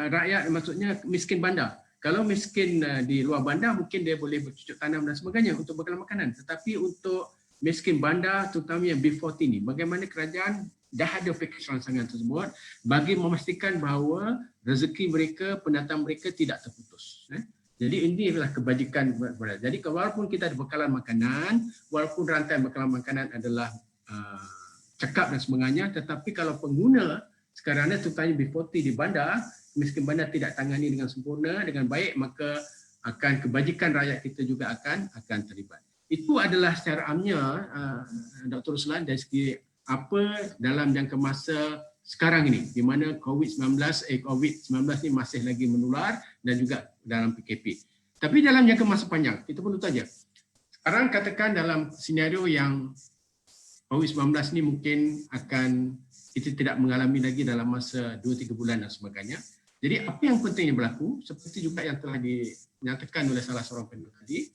rakyat maksudnya miskin bandar. Kalau miskin di luar bandar mungkin dia boleh bercucuk tanam dan sebagainya untuk bekalan makanan, tetapi untuk miskin bandar terutamanya B40 ni, bagaimana kerajaan dah ada pakej rancangan tersebut bagi memastikan bahawa rezeki mereka, pendatang mereka tidak terputus. Jadi ini adalah kebajikan. Jadi walaupun kita ada bekalan makanan, walaupun rantai bekalan makanan adalah cekap dan sebagainya, tetapi kalau pengguna sekarang ni terutamanya B40 di bandar, miskin bandar tidak tangani dengan sempurna, dengan baik, maka akan kebajikan rakyat kita juga akan terlibat. Itu adalah secara amnya Dr. Ruslan dari segi apa dalam jangka masa sekarang ini, di mana COVID-19 ni masih lagi menular dan juga dalam PKP. Tapi dalam jangka masa panjang, kita perlu tahu. Sekarang katakan dalam senario yang COVID-19 ni mungkin akan kita tidak mengalami lagi dalam masa 2-3 bulan dan sebagainya. Jadi apa yang pentingnya berlaku, seperti juga yang telah dinyatakan oleh salah seorang panel tadi,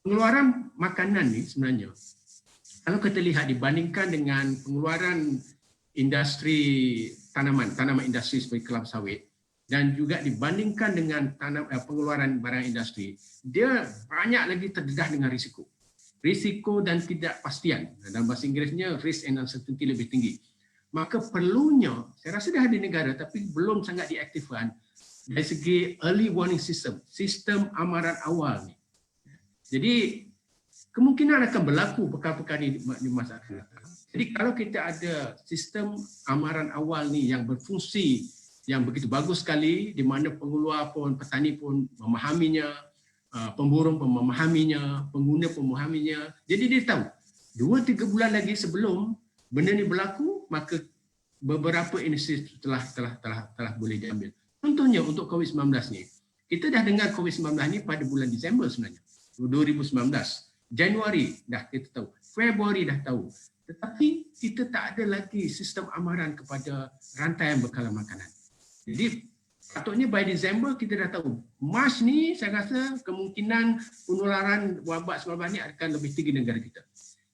pengeluaran makanan ni sebenarnya, kalau kita lihat dibandingkan dengan pengeluaran industri tanaman industri seperti kelapa sawit, dan juga dibandingkan dengan pengeluaran barang industri, dia banyak lagi terdedah dengan risiko dan ketidakpastian. Dalam bahasa Inggerisnya risk and uncertainty lebih tinggi. Maka perlunya, saya rasa dah ada negara tapi belum sangat diaktifkan dari segi early warning sistem amaran awal ni. Jadi kemungkinan akan berlaku perkara-perkara ini di masa akan datang. Jadi kalau kita ada sistem amaran awal ni yang berfungsi, yang begitu bagus sekali, di mana pengeluar pun, petani pun memahaminya, pemborong pun memahaminya, pengguna pun memahaminya. Jadi dia tahu 2-3 bulan lagi sebelum benda ni berlaku, maka beberapa inisiatif telah boleh diambil. Contohnya untuk COVID-19 ni, kita dah dengar COVID-19 ni pada bulan Disember sebenarnya, 2019. Januari dah kita tahu, Februari dah tahu. Tetapi kita tak ada lagi sistem amaran kepada rantaian bekalan makanan. Jadi patutnya by Disember kita dah tahu. Mac ni saya rasa kemungkinan penularan wabak 19 ni akan lebih tinggi negara kita.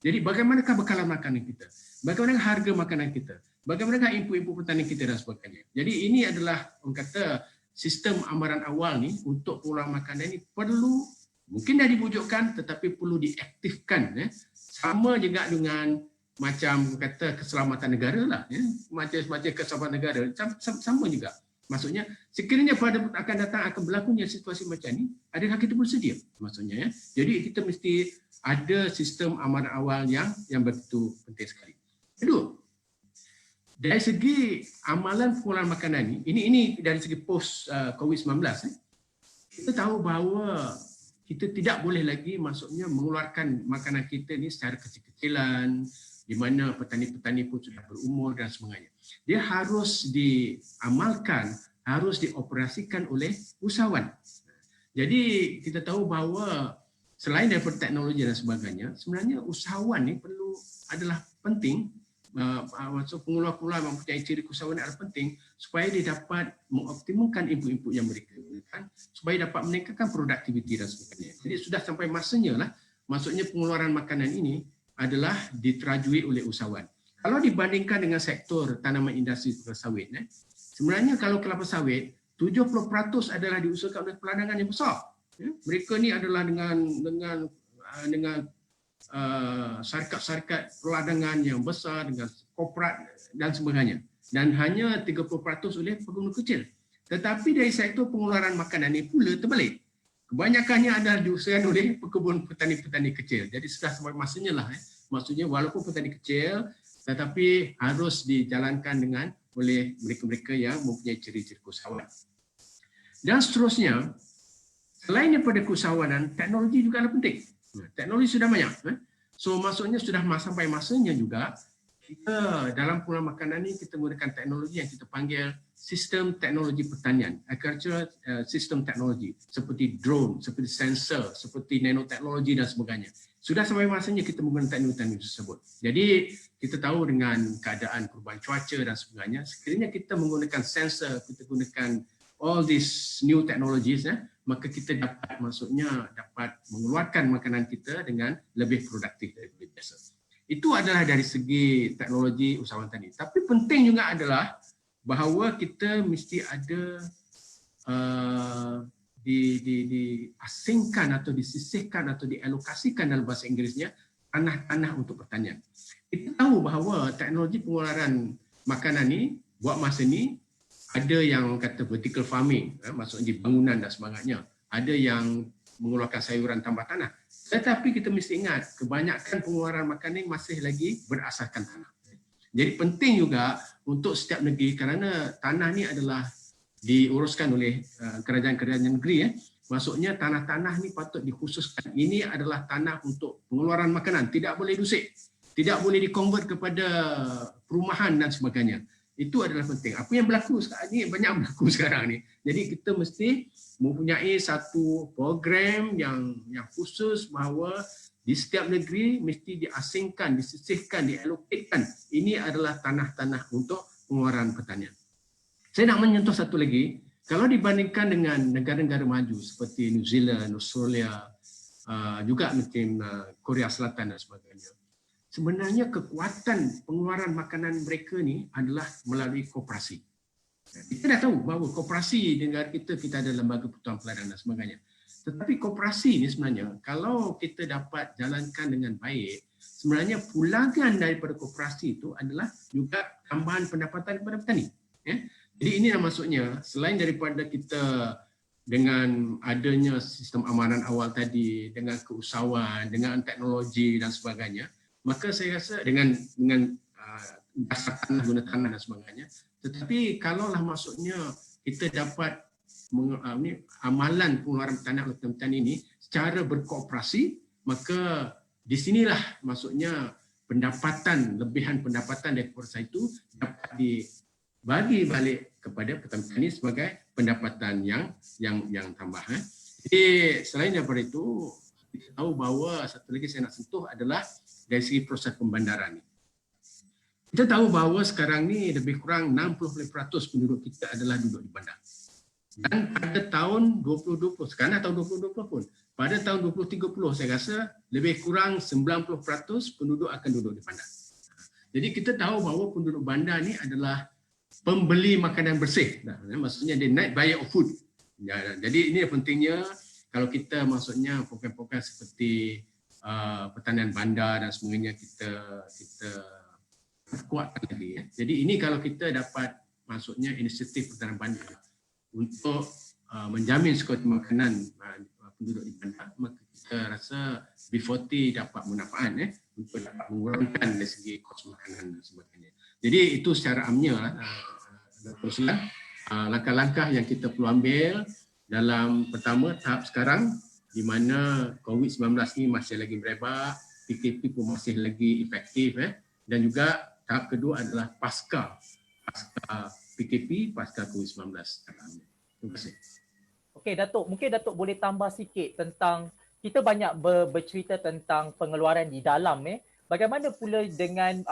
Jadi bagaimanakah bekalan makanan kita? Bagaimana harga makanan kita? Bagaimana input-input petani kita dan sebagainya. Jadi ini adalah orang kata sistem amaran awal ni untuk pengeluaran makanan ni perlu, mungkin dah diwujudkan tetapi perlu diaktifkan. Sama juga dengan macam kata keselamatan negara lah, macam keselamatan negara sama juga. Maksudnya sekiranya pada akan datang akan berlakunya situasi macam ni, adakah kita bersedia? Maksudnya jadi kita mesti ada sistem amaran awal yang begitu penting sekali. Kedua, dari segi amalan pengeluaran makanan ini dari segi post COVID-19, kita tahu bahawa kita tidak boleh lagi maksudnya mengeluarkan makanan kita ni secara kecil-kecilan, di mana petani-petani pun sudah berumur dan sebagainya. Dia harus diamalkan, harus dioperasikan oleh usahawan. Jadi kita tahu bahawa selain daripada teknologi dan sebagainya, sebenarnya usahawan ni adalah penting. Maksud pengeluar-pengeluar mempunyai ciri usahawan adalah penting supaya dia dapat mengoptimalkan input-input yang mereka gunakan, supaya dapat meningkatkan produktiviti dan sebagainya. Jadi sudah sampai masanya lah, maksudnya pengeluaran makanan ini adalah diterajui oleh usahawan. Kalau dibandingkan dengan sektor tanaman industri kelapa sawit, sebenarnya kalau kelapa sawit 70% adalah diusahakan oleh peladangan yang besar. Ya, mereka ni adalah dengan syarikat-syarikat perladangan yang besar, dengan korporat dan sebagainya. Dan hanya 30% oleh pengguna kecil. Tetapi dari sektor pengeluaran makanan ini pula terbalik. Kebanyakannya adalah diusahakan oleh pekebun petani-petani kecil. Jadi sudah sampai masanya lah. Maksudnya walaupun petani kecil, tetapi harus dijalankan dengan oleh mereka-mereka yang mempunyai ciri-ciri keusahawanan. Dan seterusnya, selain daripada keusahawanan, teknologi juga adalah penting. Teknologi sudah banyak. So maksudnya sudah sampai masanya juga kita dalam pengelolaan makanan ini kita menggunakan teknologi yang kita panggil sistem teknologi pertanian, agricultural system teknologi, seperti drone, seperti sensor, seperti nanoteknologi dan sebagainya. Sudah sampai masanya kita menggunakan teknologi tersebut. Jadi kita tahu dengan keadaan perubahan cuaca dan sebagainya, sekiranya kita menggunakan sensor, kita gunakan all these new technologies, maka kita dapat dapat mengeluarkan makanan kita dengan lebih produktif daripada biasa. Itu adalah dari segi teknologi usahawan tani. Tapi penting juga adalah bahawa kita mesti ada diasingkan atau disisihkan atau dialokasikan dalam bahasa Inggerisnya tanah-tanah untuk pertanian. Kita tahu bahawa teknologi pengeluaran makanan ni buat masa ni ada yang kata vertical farming, maksudnya di bangunan dan sebagainya. Ada yang mengeluarkan sayuran tambah tanah. Tetapi kita mesti ingat, kebanyakan pengeluaran makanan ini masih lagi berasaskan tanah. Jadi penting juga untuk setiap negeri kerana tanah ni adalah diuruskan oleh kerajaan-kerajaan negeri. Maksudnya tanah-tanah ni patut dikhususkan. Ini adalah tanah untuk pengeluaran makanan. Tidak boleh diusik. Tidak boleh dikonvert kepada perumahan dan sebagainya. Itu adalah penting. Apa yang berlaku sekarang ni, banyak berlaku sekarang ni. Jadi kita mesti mempunyai satu program yang khusus bahawa di setiap negeri mesti diasingkan, disisihkan, dialokasikan. Ini adalah tanah-tanah untuk pengeluaran pertanian. Saya nak menyentuh satu lagi. Kalau dibandingkan dengan negara-negara maju seperti New Zealand, Australia, juga mungkin Korea Selatan dan sebagainya. Sebenarnya kekuatan pengeluaran makanan mereka ni adalah melalui koperasi. Kita dah tahu bahawa koperasi di negara kita ada lembaga pertukaran peladanan dan sebagainya. Tetapi koperasi ni sebenarnya kalau kita dapat jalankan dengan baik, sebenarnya pulangan daripada koperasi itu adalah juga tambahan pendapatan kepada petani. Jadi ini maksudnya selain daripada kita dengan adanya sistem amanan awal tadi, dengan keusahawan, dengan teknologi dan sebagainya, maka saya rasa dengan dasar tanah, guna tanah dan sebagainya. Tetapi kalaulah maksudnya kita dapat amalan pengeluaran tanah oleh petani ini secara berkooperasi, maka di sinilah maksudnya pendapatan, lebihan pendapatan dari koperasi itu dapat dibagi balik kepada petani sebagai pendapatan yang tambah. Jadi selain daripada itu, kita tahu bahawa satu lagi saya nak sentuh adalah dari segi proses pembandaran ni. Kita tahu bahawa sekarang ni lebih kurang 60% penduduk kita adalah duduk di bandar. Dan pada tahun 2020, sekarang tahun 2020 pun, pada tahun 2030 saya rasa lebih kurang 90% penduduk akan duduk di bandar. Jadi kita tahu bahawa penduduk bandar ni adalah pembeli makanan bersih. Maksudnya dia night buyer of food. Jadi ini pentingnya kalau kita maksudnya program-program seperti pertanian bandar dan sebagainya kita kuatkan lagi. Jadi ini kalau kita dapat maksudnya inisiatif pertanian bandar untuk menjamin sekuriti makanan penduduk di bandar, maka kita rasa B40 dapat manfaat untuk dapat mengurangkan dari segi kos makanan dan sebagainya. Jadi itu secara amnya langkah-langkah yang kita perlu ambil dalam pertama tahap sekarang di mana COVID-19 ini masih lagi merebak, PKP pun masih lagi efektif dan juga tahap kedua adalah pasca PKP, pasca COVID-19. Terima kasih. Okey Datuk, mungkin Datuk boleh tambah sikit tentang kita banyak bercerita tentang pengeluaran di dalam Bagaimana pula dengan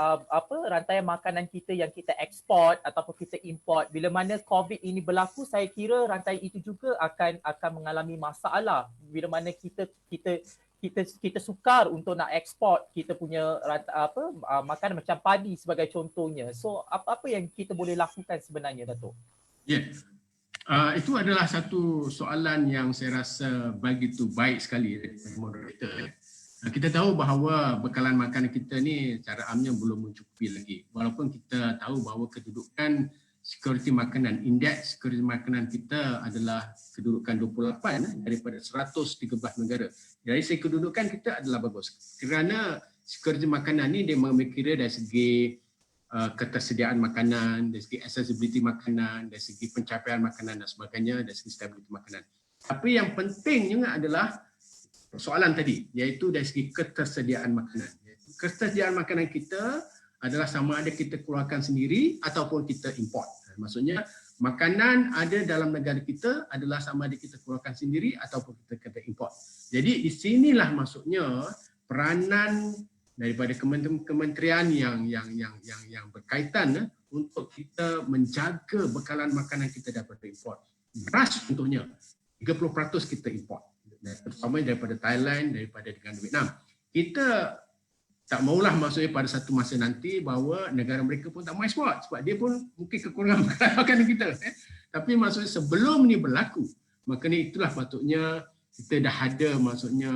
rantaian makanan kita yang kita ekspor ataupun kita import? Bila mana COVID ini berlaku, saya kira rantai itu juga akan mengalami masalah. Bila mana kita sukar untuk nak ekspor kita punya makanan macam padi sebagai contohnya. So apa yang kita boleh lakukan sebenarnya, Datuk? Ya. Itu adalah satu soalan yang saya rasa begitu baik sekali dari moderator. Kita tahu bahawa bekalan makanan kita ni cara amnya belum mencukupi lagi. Walaupun kita tahu bahawa kedudukan sekuriti makanan, indeks sekuriti makanan kita adalah kedudukan 28 daripada 113 negara. Dari segi kedudukan kita adalah bagus. Kerana sekuriti makanan ni dia memikirkan dari segi ketersediaan makanan, dari segi accessibility makanan, dari segi pencapaian makanan dan sebagainya, dari segi stability makanan. Tapi yang penting juga adalah soalan tadi, iaitu dari segi ketersediaan makanan. Ketersediaan makanan kita adalah sama ada kita keluarkan sendiri ataupun kita import. Maksudnya makanan ada dalam negara kita adalah sama ada kita keluarkan sendiri ataupun kita import. Jadi di sinilah maksudnya peranan daripada kementerian yang berkaitan untuk kita menjaga bekalan makanan kita daripada import. Beras contohnya 30% kita import, terutama daripada Thailand, daripada dengan Vietnam. Kita tak maulah maksudnya pada satu masa nanti bahawa negara mereka pun tak mau ekspor sebab dia pun mungkin kekurangan makanan kita. Tapi maksudnya sebelum ni berlaku, maka ni itulah patutnya kita dah ada maksudnya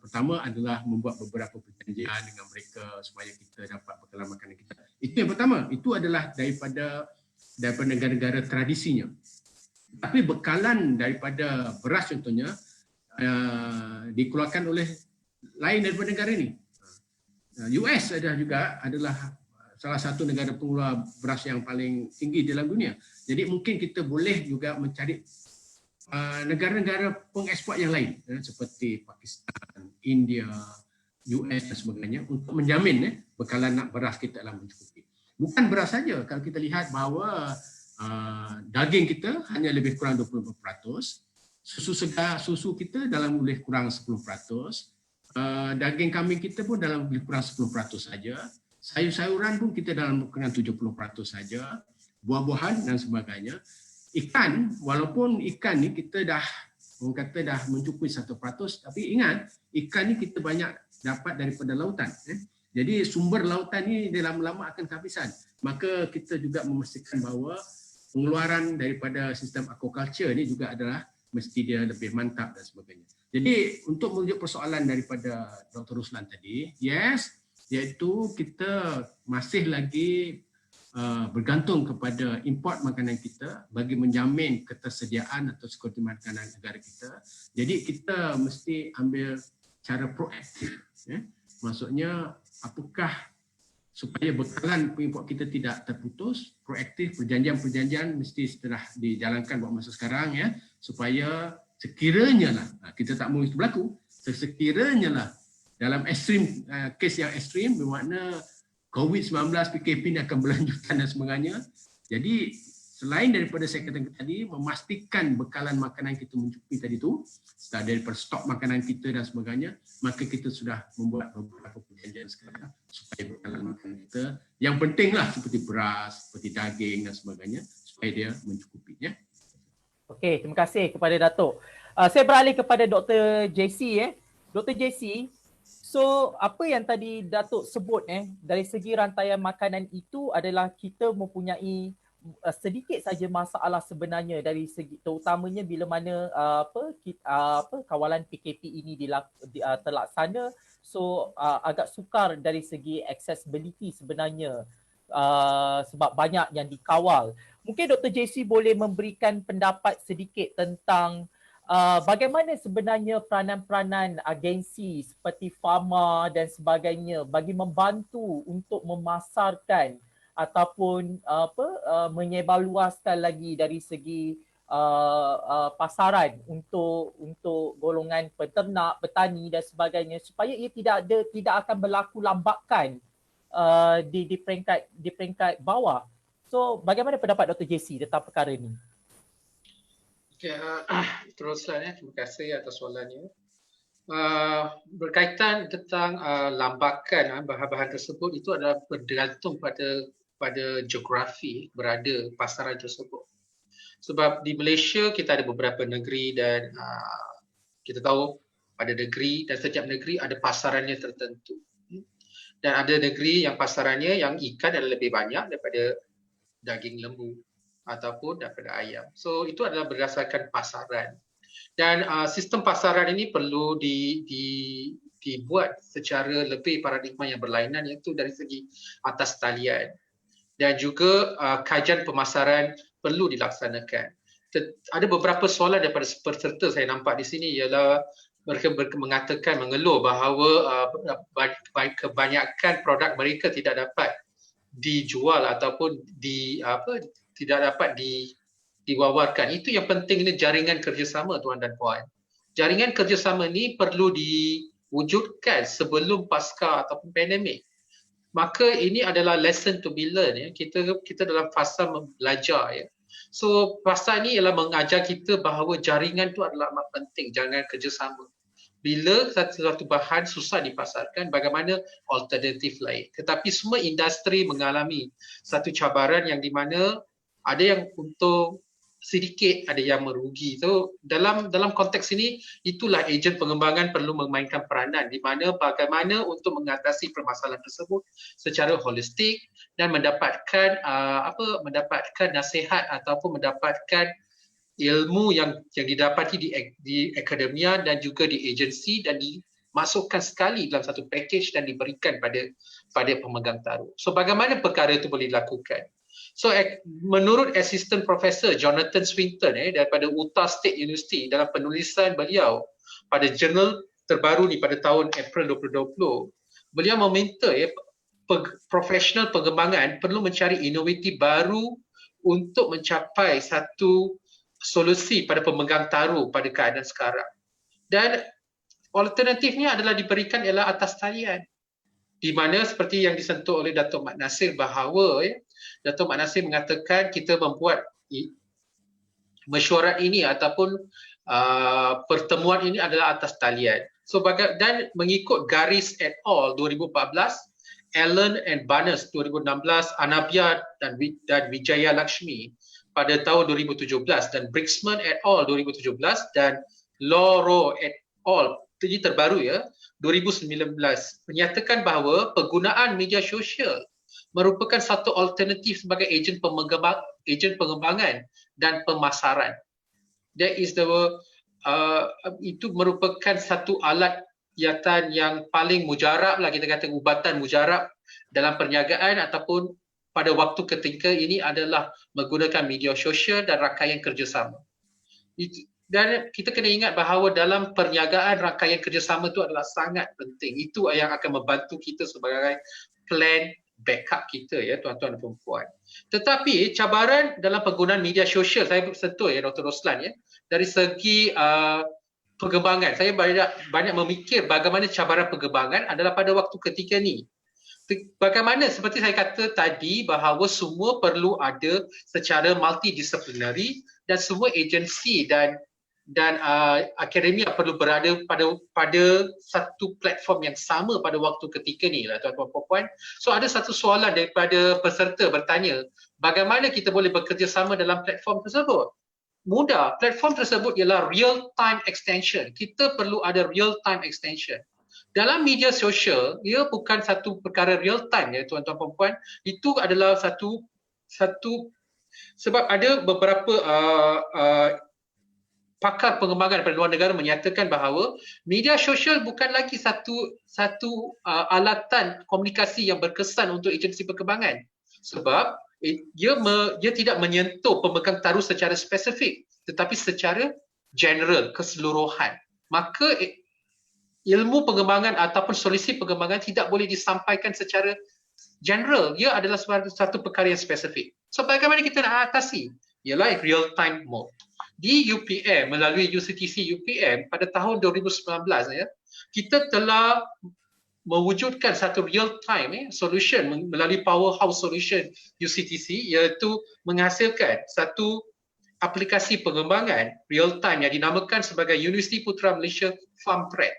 pertama adalah membuat beberapa perjanjian dengan mereka supaya kita dapat bekalan makanan kita. Itu yang pertama, itu adalah daripada negara-negara tradisinya. Tapi bekalan daripada beras contohnya dikeluarkan oleh lain daripada negara ini. US adalah salah satu negara pengeluar beras yang paling tinggi dalam dunia. Jadi mungkin kita boleh juga mencari negara-negara pengeksport yang lain seperti Pakistan, India, US dan sebagainya untuk menjamin bekalan beras kita dalam mencukupi. Bukan beras saja, kalau kita lihat bahawa daging kita hanya lebih kurang 20%, susu segar, susu kita dalam lebih kurang 10%, daging kambing kita pun dalam lebih kurang 10% saja, sayur-sayuran pun kita dalam kurang 70% saja, buah-buahan dan sebagainya. Ikan, walaupun ikan ni kita dah orang kata dah mencukupi 1%, tapi ingat ikan ni kita banyak dapat daripada lautan. Jadi sumber lautan ni dia lama-lama akan kehabisan. Maka kita juga memastikan bahawa pengeluaran daripada sistem aquaculture ni juga adalah mesti dia lebih mantap dan sebagainya. Jadi untuk menjawab persoalan daripada Dr. Ruslan tadi, yes, iaitu kita masih lagi bergantung kepada import makanan kita bagi menjamin ketersediaan atau sekuriti makanan negara kita. Jadi kita mesti ambil cara proaktif. Maksudnya apakah supaya bekalan import kita tidak terputus, proaktif, perjanjian-perjanjian mesti setelah dijalankan buat masa sekarang ya, supaya sekiranya lah, kita tak mahu itu berlaku, sekiranya lah dalam ekstrim, kes yang ekstrim bermakna COVID-19, PKP ni akan berlanjutan dan sebagainya. Jadi selain daripada saya katakan tadi, memastikan bekalan makanan kita mencukupi tadi tu, setelah daripada stok makanan kita dan sebagainya, maka kita sudah membuat beberapa perjanjian sekarang supaya bekalan makanan kita yang pentinglah seperti beras, seperti daging dan sebagainya supaya dia mencukupi. Ya. Okey, terima kasih kepada Datuk. Saya beralih kepada Dr. JC. Dr. JC, so apa yang tadi Datuk sebut dari segi rantaian makanan itu adalah kita mempunyai sedikit saja masalah sebenarnya dari segi terutamanya bila mana kawalan PKP ini terlaksana, so agak sukar dari segi accessibility sebenarnya sebab banyak yang dikawal. Mungkin Dr. JC boleh memberikan pendapat sedikit tentang bagaimana sebenarnya peranan-peranan agensi seperti Pharma dan sebagainya bagi membantu untuk memasarkan ataupun menyebarluaskan lagi dari segi pasaran untuk golongan peternak, petani dan sebagainya supaya ia tidak akan berlaku lambakan di peringkat bawah. So bagaimana pendapat Dr. JC tentang perkara ini? Okay, teruslah terima kasih atas soalannya. Berkaitan tentang lambakan bahan-bahan tersebut itu adalah bergantung pada geografi berada pasaran tersebut. Sebab di Malaysia kita ada beberapa negeri dan kita tahu pada negeri dan setiap negeri ada pasarannya tertentu. Dan ada negeri yang pasarannya yang ikan adalah lebih banyak daripada daging lembu. ataupun daripada ayam. So itu adalah berdasarkan pasaran. Dan sistem pasaran ini perlu dibuat secara lebih paradigma yang berlainan, iaitu dari segi atas talian. Dan juga kajian pemasaran perlu dilaksanakan. Ada beberapa soalan daripada peserta saya nampak di sini, ialah mereka mengatakan, mengeluh bahawa kebanyakan produk mereka tidak dapat dijual ataupun tidak dapat diwawarkan. Itu yang penting, ini jaringan kerjasama, tuan dan puan. Jaringan kerjasama ni perlu diwujudkan sebelum pasca ataupun pandemik. Maka ini adalah lesson to be learned, ya. Kita dalam fasa belajar, ya. So fasa ni ialah mengajar kita bahawa jaringan tu adalah amat penting, jaringan kerjasama. Bila satu bahan susah dipasarkan, bagaimana alternatif lain. Tetapi semua industri mengalami satu cabaran yang di mana ada yang untung sedikit, ada yang merugi. So dalam konteks ini, itulah ejen pengembangan perlu memainkan peranan, di mana bagaimana untuk mengatasi permasalahan tersebut secara holistik dan mendapatkan nasihat ataupun mendapatkan ilmu yang didapati di akademia dan juga di agensi, dan dimasukkan sekali dalam satu package dan diberikan pada pemegang taruh. So bagaimana perkara itu boleh dilakukan? So menurut Assistant Professor Jonathan Swinton daripada Utah State University, dalam penulisan beliau pada jurnal terbaru ni pada tahun April 2020, beliau meminta profesional pengembangan perlu mencari inovatif baru untuk mencapai satu solusi pada pemegang taruh pada keadaan sekarang. Dan alternatifnya adalah diberikan ialah atas talian, di mana seperti yang disentuh oleh Datuk Mat Nasir bahawa Datuk Mat Nasir mengatakan kita membuat mesyuarat ini ataupun pertemuan ini adalah atas talian. So dan mengikut Garis et al. 2014, Allen and Barnes 2016, Anabia dan Wijaya Lakshmi pada tahun 2017, dan Brixman et al. 2017 dan Loro et al. Ini terbaru 2019, menyatakan bahawa penggunaan media sosial merupakan satu alternatif sebagai ejen pengembangan dan pemasaran. Itu merupakan satu alat kegiatan yang paling mujarab lah, kita kata ubatan mujarab dalam perniagaan ataupun pada waktu ketika ini adalah menggunakan media sosial dan rangkaian kerjasama. Dan kita kena ingat bahawa dalam perniagaan rangkaian kerjasama itu adalah sangat penting. Itu yang akan membantu kita sebagai plan backup kita, tuan-tuan dan puan-puan. Tetapi cabaran dalam penggunaan media sosial, saya sentuh Dr. Roslan, dari segi pengembangan. Saya banyak memikir bagaimana cabaran pengembangan adalah pada waktu ketika ni. Bagaimana seperti saya kata tadi bahawa semua perlu ada secara multidisciplinary, dan semua agensi dan akademia perlu berada pada satu platform yang sama pada waktu ketika ni lah, tuan-tuan dan puan. So ada satu soalan daripada peserta bertanya, bagaimana kita boleh bekerjasama dalam platform tersebut? Mudah, platform tersebut ialah real time extension. Kita perlu ada real time extension. Dalam media sosial, ia bukan satu perkara real time tuan-tuan dan puan. Itu adalah satu sebab ada beberapa pakar pengembangan dari luar negara menyatakan bahawa media sosial bukan lagi satu alatan komunikasi yang berkesan untuk agensi perkembangan, sebab dia tidak menyentuh pemegang taruh secara spesifik tetapi secara general, keseluruhan. Maka ilmu pengembangan ataupun solusi pengembangan tidak boleh disampaikan secara general, ia adalah satu perkara yang spesifik. So bagaimana kita nak atasi? Ialah real time mode. Di UPM, melalui UCTC UPM pada tahun 2019, kita telah mewujudkan satu real time solution melalui Powerhouse Solution UCTC, iaitu menghasilkan satu aplikasi pengembangan real time yang dinamakan sebagai Universiti Putra Malaysia Farm Track.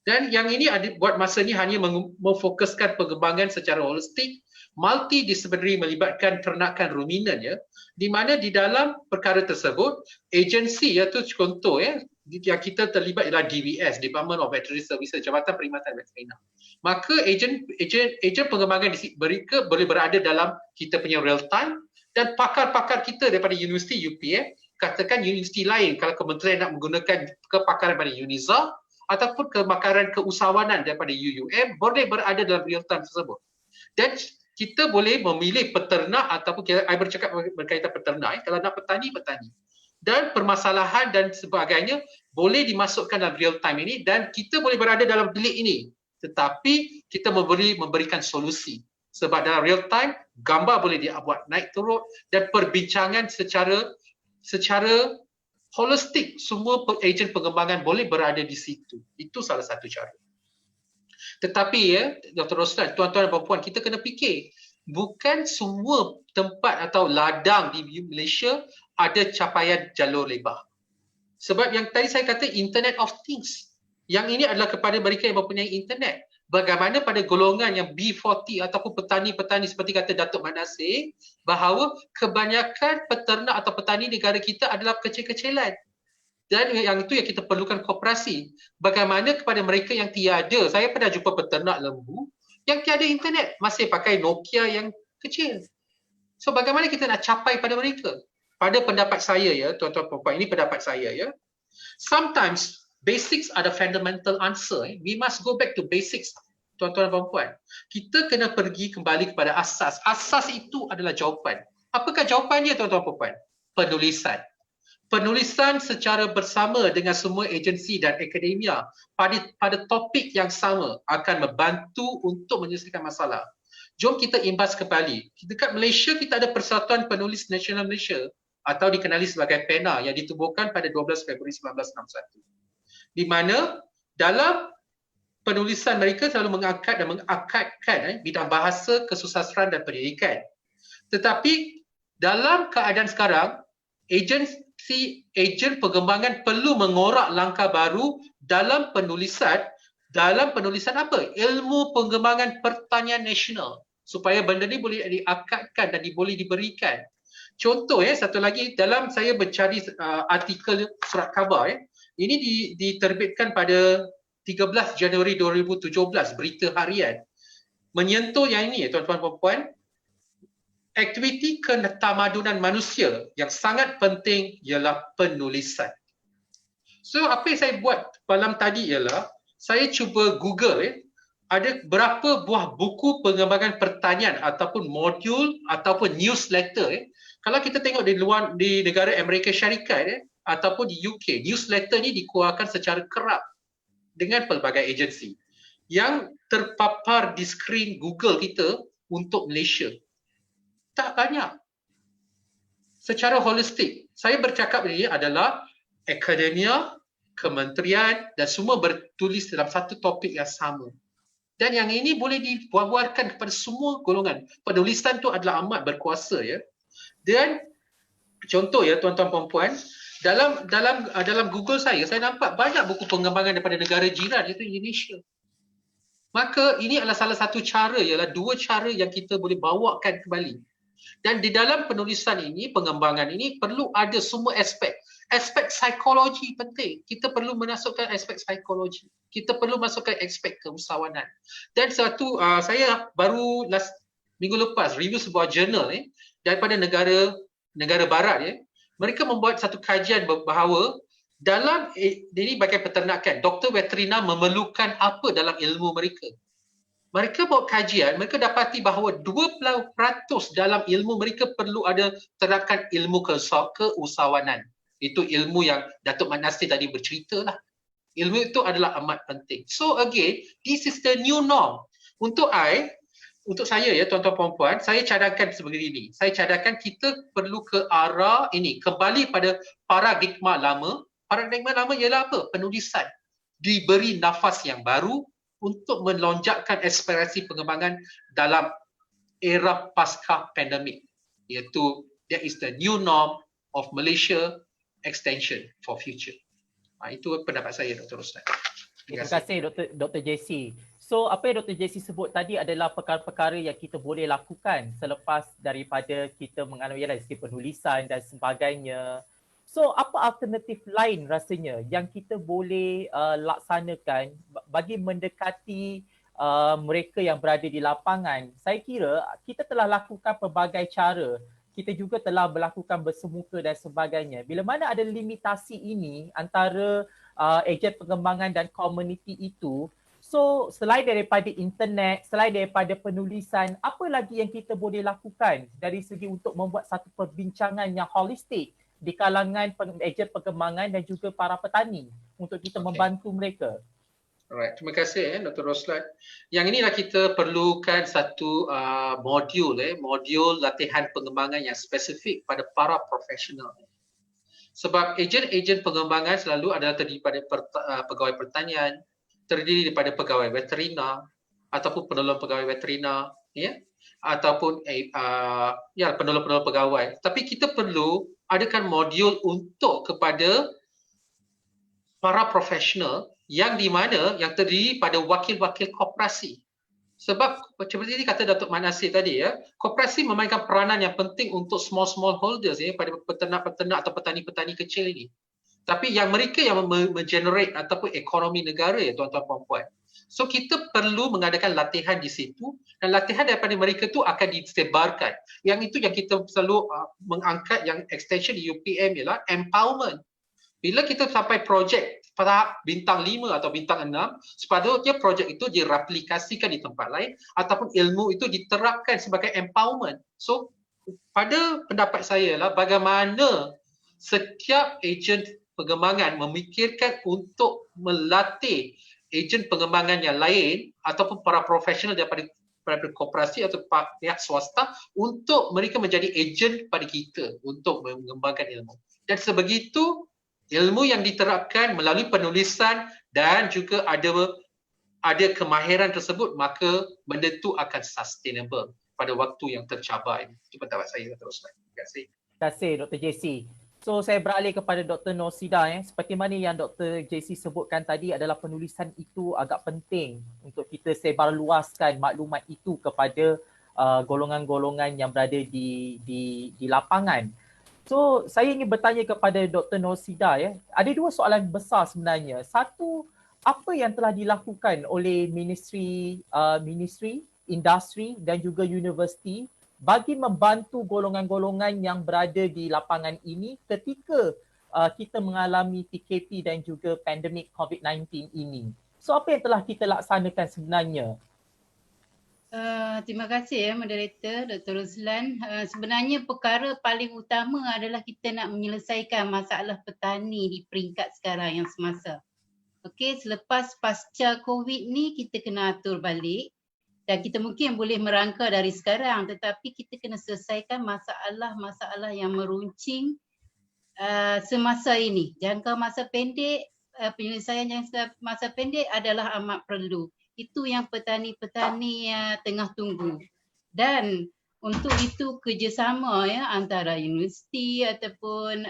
Dan yang ini buat masa ni hanya memfokuskan pengembangan secara holistik, multidisciplinary, melibatkan ternakan ruminan, di mana di dalam perkara tersebut agensi, iaitu contoh yang kita terlibat ialah DVS, Department of Veterinary Services, Jabatan Perkhidmatan Veterina. Maka ejen pengembangan mereka boleh berada dalam kita punya real time, Dan pakar-pakar kita daripada universiti UPM, katakan universiti lain, kalau kementerian nak menggunakan kepakaran daripada UNIZA ataupun kepakaran keusahawanan daripada UUM, boleh berada dalam real time tersebut. Dan kita boleh memilih peternak ataupun saya bercakap berkaitan peternak, kalau nak petani. Dan permasalahan dan sebagainya boleh dimasukkan dalam real time ini dan kita boleh berada dalam bilik ini. Tetapi kita memberikan solusi. Sebab dalam real time, gambar boleh dibuat naik turun dan perbincangan secara holistik, semua ejen pengembangan boleh berada di situ. Itu salah satu cara. Tetapi ya, Dr. Roslan, tuan-tuan dan puan-puan, kita kena fikir, bukan semua tempat atau ladang di Malaysia ada capaian jalur lebar. Sebab yang tadi saya kata Internet of Things. Yang ini adalah kepada mereka yang mempunyai internet. Bagaimana pada golongan yang B40 ataupun petani-petani seperti kata Datuk Mat Nasir, bahawa kebanyakan peternak atau petani negara kita adalah kecil-kecilan. Dan yang itu yang kita perlukan koperasi. Bagaimana kepada mereka yang tiada, saya pernah jumpa peternak lembu yang tiada internet, masih pakai Nokia yang kecil. So bagaimana kita nak capai pada mereka? Pada pendapat saya ya, tuan-tuan puan-puan, ini pendapat saya ya. Sometimes basics are the fundamental answer. We must go back to basics, tuan-tuan dan puan-puan. Kita kena pergi kembali kepada asas. Asas itu adalah jawapan. Apakah jawapannya, tuan-tuan dan puan-puan? Penulisan. Penulisan secara bersama dengan semua agensi dan akademia pada topik yang sama akan membantu untuk menyelesaikan masalah. Jom kita imbas kembali. Dekat Malaysia kita ada Persatuan Penulis Nasional Malaysia atau dikenali sebagai PENA yang ditubuhkan pada 12 Februari 1961. Di mana dalam penulisan mereka selalu mengangkatkan bidang bahasa, kesusastraan dan pendidikan. Tetapi dalam keadaan sekarang, ejen pengembangan perlu mengorak langkah baru dalam penulisan apa? Ilmu pengembangan pertanian nasional supaya benda ni boleh diakadkan dan boleh diberikan. Contoh satu lagi, dalam saya mencari artikel surat khabar ini diterbitkan pada 13 Januari 2017, berita harian. Menyentuh yang ini tuan-tuan dan puan, aktiviti ketamadunan manusia yang sangat penting ialah penulisan. So apa yang saya buat malam tadi ialah saya cuba Google ada berapa buah buku pengembangan pertanian ataupun modul ataupun newsletter kalau kita tengok di negara Amerika Syarikat ataupun di UK, newsletter ni dikeluarkan secara kerap dengan pelbagai agensi yang terpapar di skrin Google kita untuk Malaysia. Tak banyak. Secara holistik, saya bercakap ini adalah akademia, kementerian dan semua bertulis dalam satu topik yang sama. Dan yang ini boleh dibuat-buatkan kepada semua golongan. Penulisan tu adalah amat berkuasa ya. Dan contoh ya tuan-tuan puan-puan, dalam Google saya nampak banyak buku pengembangan daripada negara jiran iaitu Indonesia. Maka ini adalah salah satu cara, ialah dua cara yang kita boleh bawakan kembali. Dan di dalam penulisan ini, pengembangan ini perlu ada semua aspek. Aspek psikologi penting. Kita perlu memasukkan aspek psikologi. Kita perlu masukkan aspek keusahawanan. Dan saya baru minggu lepas review sebuah jurnal daripada negara barat mereka membuat satu kajian bahawa dalam ini bagian peternakan, doktor veterina memerlukan apa dalam ilmu mereka. Mereka buat kajian, mereka dapati bahawa 20% dalam ilmu mereka perlu ada terapkan ilmu keusahawanan. Itu ilmu yang Datuk Mat Nasir tadi bercerita lah. Ilmu itu adalah amat penting. So again, this is the new norm. Untuk saya ya tuan-tuan puan-puan, saya cadangkan seperti ini. Saya cadangkan kita perlu ke arah ini, kembali pada paradigma lama. Paradigma lama ialah apa? Penulisan. Diberi nafas yang baru untuk melonjakkan aspirasi pengembangan dalam era pasca pandemik. Iaitu that is the new norm of Malaysia extension for future. Itu pendapat saya Dr. Roslan. Terima kasih Dr. JC. So apa yang Dr. JC sebut tadi adalah perkara-perkara yang kita boleh lakukan selepas daripada kita mengalami segi penulisan dan sebagainya. So apa alternatif lain rasanya yang kita boleh laksanakan bagi mendekati mereka yang berada di lapangan? Saya kira kita telah lakukan pelbagai cara kita juga telah melakukan bersemuka dan sebagainya. Bila mana ada limitasi ini antara ejen pengembangan dan komuniti itu, so selain daripada internet, selain daripada penulisan, apa lagi yang kita boleh lakukan dari segi untuk membuat satu perbincangan yang holistik di kalangan ejen pengembangan dan juga para petani untuk kita membantu mereka? Alright, terima kasih Dr. Roslan. Yang inilah kita perlukan satu modul latihan pengembangan yang spesifik pada para profesional. Sebab ejen-ejen pengembangan selalu adalah terdiri daripada pegawai pertanian, terdiri daripada pegawai veterina ataupun penolong pegawai veterina, ya, ataupun penolong-penolong pegawai. Tapi kita perlu adakan modul untuk kepada para profesional yang di mana yang terdiri pada wakil-wakil koperasi. Sebab seperti ini kata Datuk Manasir tadi, ya, koperasi memainkan peranan yang penting untuk small holders, ya, pada peternak-peternak atau petani-petani kecil ini. Tapi yang mereka yang mengenerate ataupun ekonomi negara, ya tuan-tuan puan-puan. So kita perlu mengadakan latihan di situ, dan latihan daripada mereka tu akan disebarkan. Yang itu yang kita selalu mengangkat yang extension di UPM ialah empowerment. Bila kita sampai projek tahap bintang 5 atau bintang 6, sepatutnya projek itu direplikasikan di tempat lain ataupun ilmu itu diterapkan sebagai empowerment. So, pada pendapat saya lah bagaimana setiap ejen pengembangan memikirkan untuk melatih ejen pengembangan yang lain ataupun para profesional daripada koperasi atau pihak swasta untuk mereka menjadi ejen pada kita untuk mengembangkan ilmu. Dan sebegitu ilmu yang diterapkan melalui penulisan dan juga ada kemahiran tersebut, maka benda itu akan sustainable pada waktu yang tercabar ini. Itu pendapat saya teruskan. Terima kasih. Terima kasih Dr. JC. So saya beralih kepada Dr. Norsida. Seperti mana yang Dr. JC sebutkan tadi adalah penulisan itu agak penting untuk kita sebarluaskan maklumat itu kepada golongan-golongan yang berada di lapangan. So saya ingin bertanya kepada Dr. Norsida, ya. Ada dua soalan besar sebenarnya. Satu, apa yang telah dilakukan oleh ministry, industri dan juga universiti bagi membantu golongan-golongan yang berada di lapangan ini ketika kita mengalami PKP dan juga pandemik COVID-19 ini. So apa yang telah kita laksanakan sebenarnya? Terima kasih moderator Dr. Roslan. Sebenarnya perkara paling utama adalah kita nak menyelesaikan masalah petani di peringkat sekarang yang semasa. Okey, selepas pasca COVID ni kita kena atur balik dan kita mungkin boleh merangka dari sekarang, tetapi kita kena selesaikan masalah-masalah yang meruncing semasa ini. Jangka masa pendek, penyelesaian jangka masa pendek adalah amat perlu. Itu yang petani-petani tengah tunggu. Dan untuk itu kerjasama antara universiti ataupun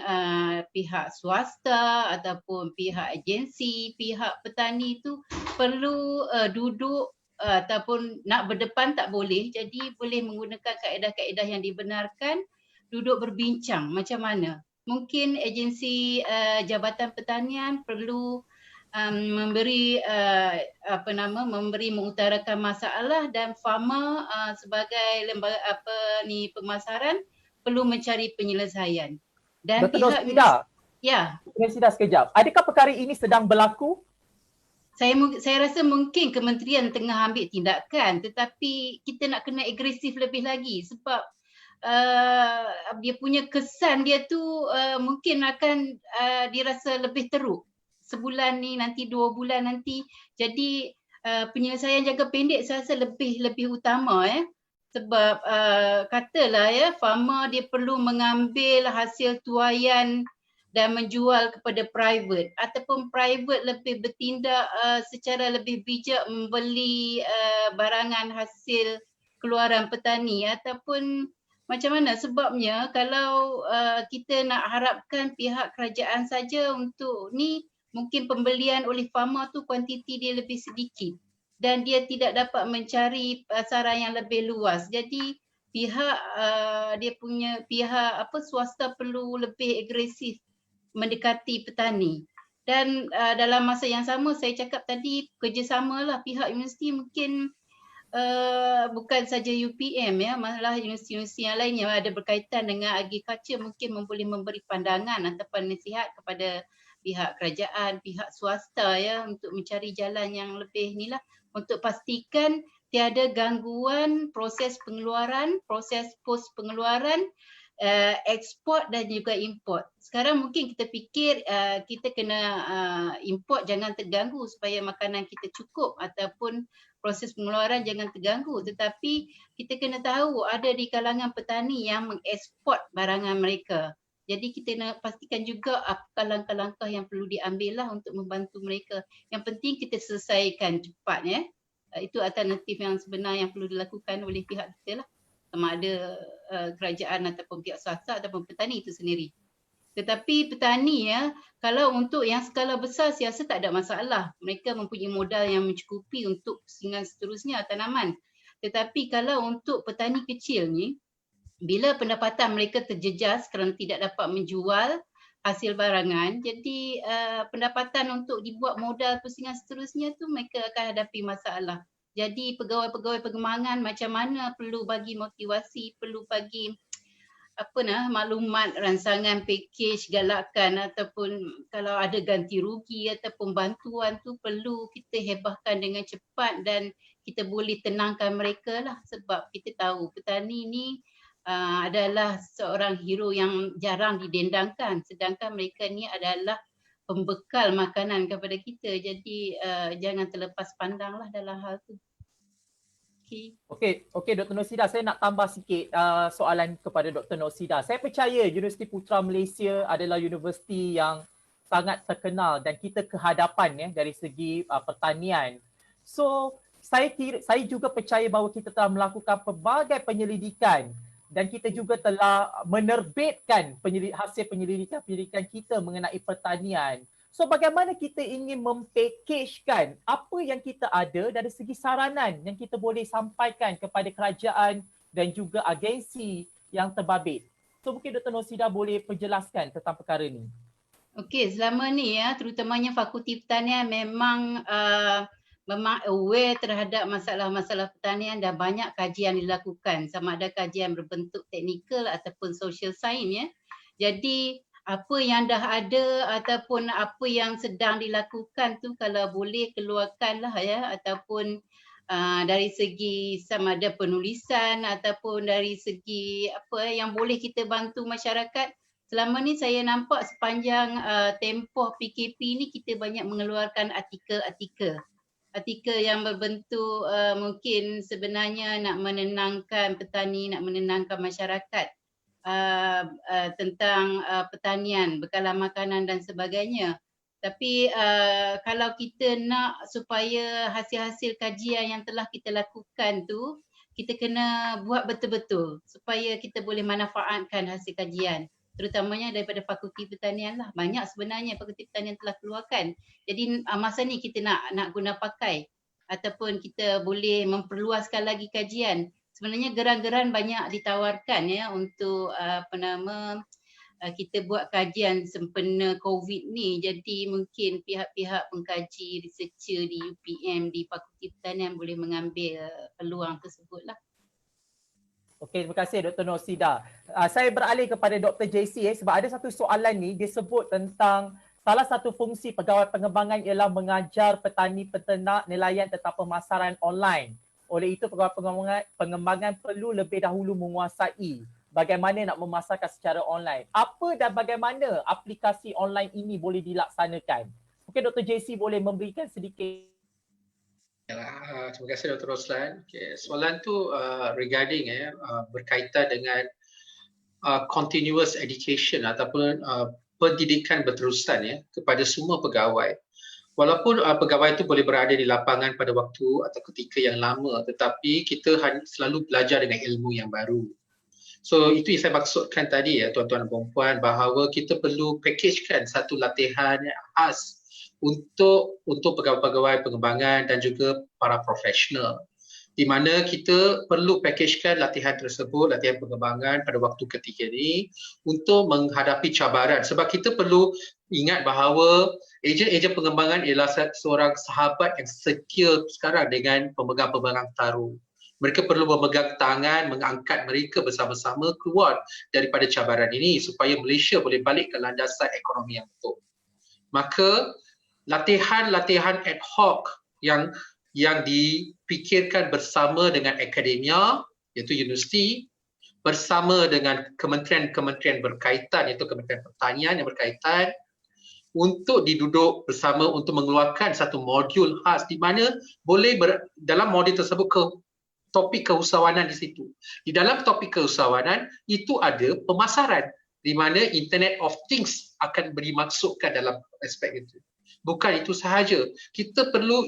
pihak swasta ataupun pihak agensi, pihak petani itu perlu duduk ataupun nak berdepan tak boleh. Jadi boleh menggunakan kaedah-kaedah yang dibenarkan, duduk berbincang macam mana. Mungkin agensi Jabatan Pertanian perlu memberi mengutarakan masalah dan farmer sebagai lembaga pemasaran perlu mencari penyelesaian. Dan Dr. Norsida, Norsida sekejap. Adakah perkara ini sedang berlaku? Saya rasa mungkin kementerian tengah ambil tindakan, tetapi kita nak kena agresif lebih lagi sebab dia punya kesan dia tu mungkin akan dirasa lebih teruk. Sebulan ni, nanti 2 bulan nanti. Jadi penyelesaian jangka pendek saya rasa lebih utama sebab katalah farmer dia perlu mengambil hasil tuaian dan menjual kepada private ataupun private lebih bertindak secara lebih bijak membeli barangan hasil keluaran petani ataupun macam mana. Sebabnya kalau kita nak harapkan pihak kerajaan saja untuk ni, mungkin pembelian oleh farmer tu kuantiti dia lebih sedikit dan dia tidak dapat mencari pasaran yang lebih luas. Jadi pihak swasta perlu lebih agresif mendekati petani. Dan dalam masa yang sama saya cakap tadi kerjasamalah pihak universiti mungkin bukan saja UPM ya, malah universiti-universiti yang lainnya ada berkaitan dengan agriculture mungkin boleh memberi pandangan ataupun nasihat kepada pihak kerajaan, pihak swasta ya untuk mencari jalan yang lebih inilah untuk pastikan tiada gangguan proses pengeluaran, proses pos pengeluaran, ekspor dan juga import. Sekarang mungkin kita fikir kita kena import jangan terganggu supaya makanan kita cukup ataupun proses pengeluaran jangan terganggu, tetapi kita kena tahu ada di kalangan petani yang mengeksport barangan mereka. Jadi kita nak pastikan juga apa langkah-langkah yang perlu diambil lah untuk membantu mereka. Yang penting kita selesaikan cepat ya. Itu alternatif yang sebenar yang perlu dilakukan oleh pihak kita lah. Sama ada kerajaan ataupun pihak swasta ataupun petani itu sendiri. Tetapi petani ya, kalau untuk yang skala besar saya rasa tak ada masalah. Mereka mempunyai modal yang mencukupi untuk pusingan seterusnya tanaman. Tetapi kalau untuk petani kecil ni, bila pendapatan mereka terjejas kerana tidak dapat menjual hasil barangan, jadi pendapatan untuk dibuat modal pusingan seterusnya tu mereka akan hadapi masalah. Jadi pegawai-pegawai pengembangan macam mana perlu bagi motivasi, perlu bagi maklumat, ransangan, package, galakan ataupun kalau ada ganti rugi ataupun bantuan tu perlu kita hebahkan dengan cepat dan kita boleh tenangkan mereka lah sebab kita tahu petani ni adalah seorang hero yang jarang didendangkan sedangkan mereka ni adalah pembekal makanan kepada kita jadi jangan terlepas pandang lah dalam hal tu. Okey, Dr. Norsida, saya nak tambah sikit soalan kepada Dr. Norsida. Saya percaya Universiti Putra Malaysia adalah universiti yang sangat terkenal dan kita kehadapan ya dari segi pertanian. So, saya juga percaya bahawa kita telah melakukan pelbagai penyelidikan dan kita juga telah menerbitkan hasil penyelidikan kita mengenai pertanian. So bagaimana kita ingin mempackagekan apa yang kita ada dari segi saranan yang kita boleh sampaikan kepada kerajaan dan juga agensi yang terbabit. So mungkin Dr. Norsida boleh perjelaskan tentang perkara ini. Okey, selama ni ya terutamanya Fakulti Pertanian memang aware terhadap masalah-masalah pertanian dan banyak kajian dilakukan sama ada kajian berbentuk teknikal ataupun social science ya. Jadi apa yang dah ada ataupun apa yang sedang dilakukan tu kalau boleh keluarkanlah ya ataupun dari segi sama ada penulisan ataupun dari segi apa yang boleh kita bantu masyarakat. Selama ni saya nampak sepanjang tempoh PKP ni kita banyak mengeluarkan artikel yang berbentuk mungkin sebenarnya nak menenangkan petani, nak menenangkan masyarakat. Tentang pertanian, bekalan makanan dan sebagainya. Tapi kalau kita nak supaya hasil-hasil kajian yang telah kita lakukan tu, kita kena buat betul-betul supaya kita boleh manfaatkan hasil kajian. Terutamanya daripada Fakulti Pertanian lah. Banyak sebenarnya Fakulti Pertanian telah keluarkan. Jadi masa ni kita nak guna pakai ataupun kita boleh memperluaskan lagi kajian. Sebenarnya geran-geran banyak ditawarkan ya untuk kita buat kajian sempena COVID ni. Jadi mungkin pihak-pihak pengkaji, researcher di UPM, di Fakulti Pertanian boleh mengambil peluang tersebut lah. Okey, terima kasih Dr. Norsida. Saya beralih kepada Dr. JC sebab ada satu soalan ni dia sebut tentang salah satu fungsi pegawai pengembangan ialah mengajar petani peternak nelayan tentang pemasaran online. Oleh itu, pegawai pengembangan perlu lebih dahulu menguasai bagaimana nak memasarkan secara online. Apa dan bagaimana aplikasi online ini boleh dilaksanakan? Mungkin Dr. JC boleh memberikan sedikit. Terima kasih Dr. Roslan. Okay, soalan tu regarding berkaitan dengan continuous education ataupun pendidikan berterusan kepada semua pegawai. Walaupun pegawai itu boleh berada di lapangan pada waktu atau ketika yang lama, tetapi kita selalu belajar dengan ilmu yang baru. So itu yang saya maksudkan tadi ya tuan-tuan dan puan-puan, bahawa kita perlu packagekan satu latihan yang khas untuk pegawai-pegawai pengembangan dan juga para profesional. di mana kita perlu packagekan latihan tersebut, latihan pengembangan pada waktu ketiga ini untuk menghadapi cabaran. Sebab kita perlu ingat bahawa ejen-ejen pengembangan ialah seorang sahabat yang setia sekarang dengan pemegang-pemegang taruh. Mereka perlu memegang tangan, mengangkat mereka bersama-sama keluar daripada cabaran ini supaya Malaysia boleh balik ke landasan ekonomi yang betul. Maka latihan-latihan ad hoc yang dipikirkan bersama dengan akademia, iaitu universiti, bersama dengan kementerian-kementerian berkaitan, iaitu Kementerian Pertanian yang berkaitan, untuk diduduk bersama untuk mengeluarkan satu modul khas di mana boleh dalam modul tersebut topik keusahawanan di situ. Di dalam topik keusahawanan itu ada pemasaran di mana Internet of Things akan dimaksudkan dalam aspek itu. Bukan itu sahaja. Kita perlu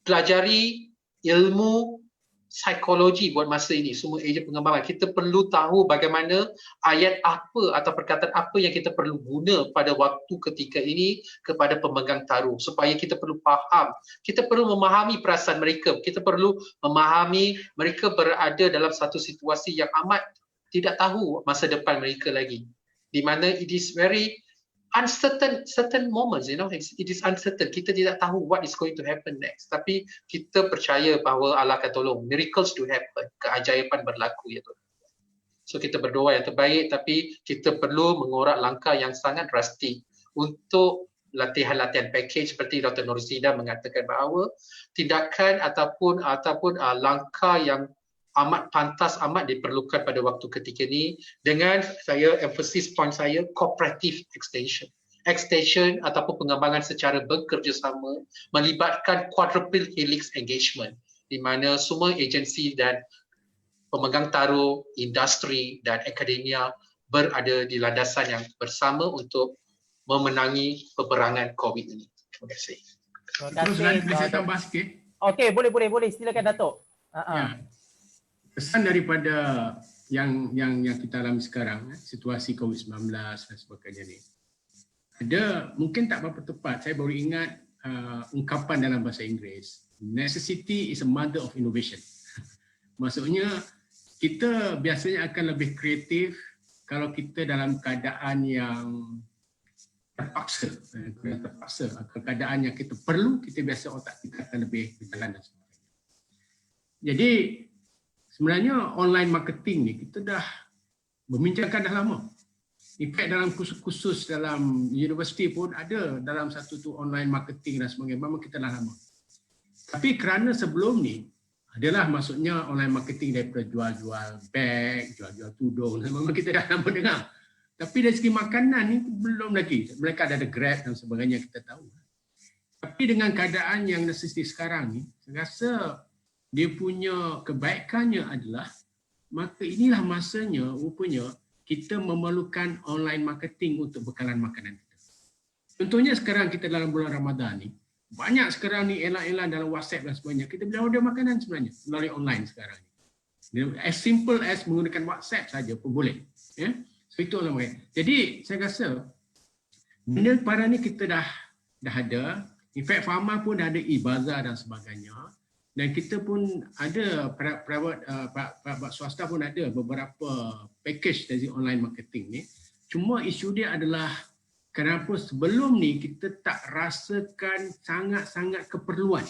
pelajari ilmu psikologi buat masa ini, semua ejen pengembangan. Kita perlu tahu bagaimana ayat apa atau perkataan apa yang kita perlu guna pada waktu ketika ini kepada pemegang taruh supaya kita perlu faham. Kita perlu memahami perasaan mereka. Kita perlu memahami mereka berada dalam satu situasi yang amat tidak tahu masa depan mereka lagi. Di mana it is very certain moments, it is uncertain. Kita tidak tahu what is going to happen next. Tapi kita percaya bahawa Allah akan tolong. Miracles do happen. Keajaiban berlaku, ya Tuhan. So kita berdoa yang terbaik, tapi kita perlu mengorak langkah yang sangat drastik untuk latihan-latihan package seperti Dr. Nursida mengatakan bahawa tindakan ataupun langkah yang amat pantas, amat diperlukan pada waktu ketika ini dengan saya emphasis point saya cooperative extension. Extension ataupun pengembangan secara bekerjasama melibatkan quadruple helix engagement di mana semua agensi dan pemegang taruh, industri dan akademia berada di landasan yang bersama untuk memenangi peperangan COVID ini. Terima kasih. Terus boleh saya tambah sikit? Okey, boleh. Silakan Datuk. Ya. Kesan daripada yang kita alami sekarang, situasi COVID-19 dan sebagainya ni, mungkin tak berapa tepat. Saya baru ingat ungkapan dalam bahasa Inggeris, necessity is a mother of innovation. Maksudnya kita biasanya akan lebih kreatif kalau kita dalam keadaan yang terpaksa, keadaan yang kita perlu, kita biasa otak kita akan lebih berjalan dan sebagainya. Jadi sebenarnya online marketing ni kita dah membincangkan dah lama. In fact dalam kursus-kursus dalam universiti pun ada dalam satu tu online marketing dan sebagainya. Memang kita dah lama. Tapi kerana sebelum ni adalah maksudnya online marketing daripada jual-jual beg, jual-jual tudung. Memang kita dah lama dengar. Tapi dari segi makanan ni belum lagi. Mereka ada Grab dan sebagainya kita tahu. Tapi dengan keadaan yang necessity sekarang ni, saya rasa dia punya kebaikannya adalah maka inilah masanya rupanya kita memerlukan online marketing untuk bekalan makanan kita. Contohnya sekarang kita dalam bulan Ramadan ni, banyak sekarang ni elan-elan dalam WhatsApp dan sebagainya. Kita boleh order makanan sebenarnya melalui online sekarang ni. As simple as menggunakan WhatsApp saja pun boleh. Ya? So itu lah mereka. Jadi saya rasa benda para ni kita dah ada. In fact Fama pun dah ada e-bazaar dan sebagainya. Dan kita pun ada private swasta pun ada beberapa package dari online marketing ni. Cuma isu dia adalah kenapa sebelum ni kita tak rasakan sangat-sangat keperluan.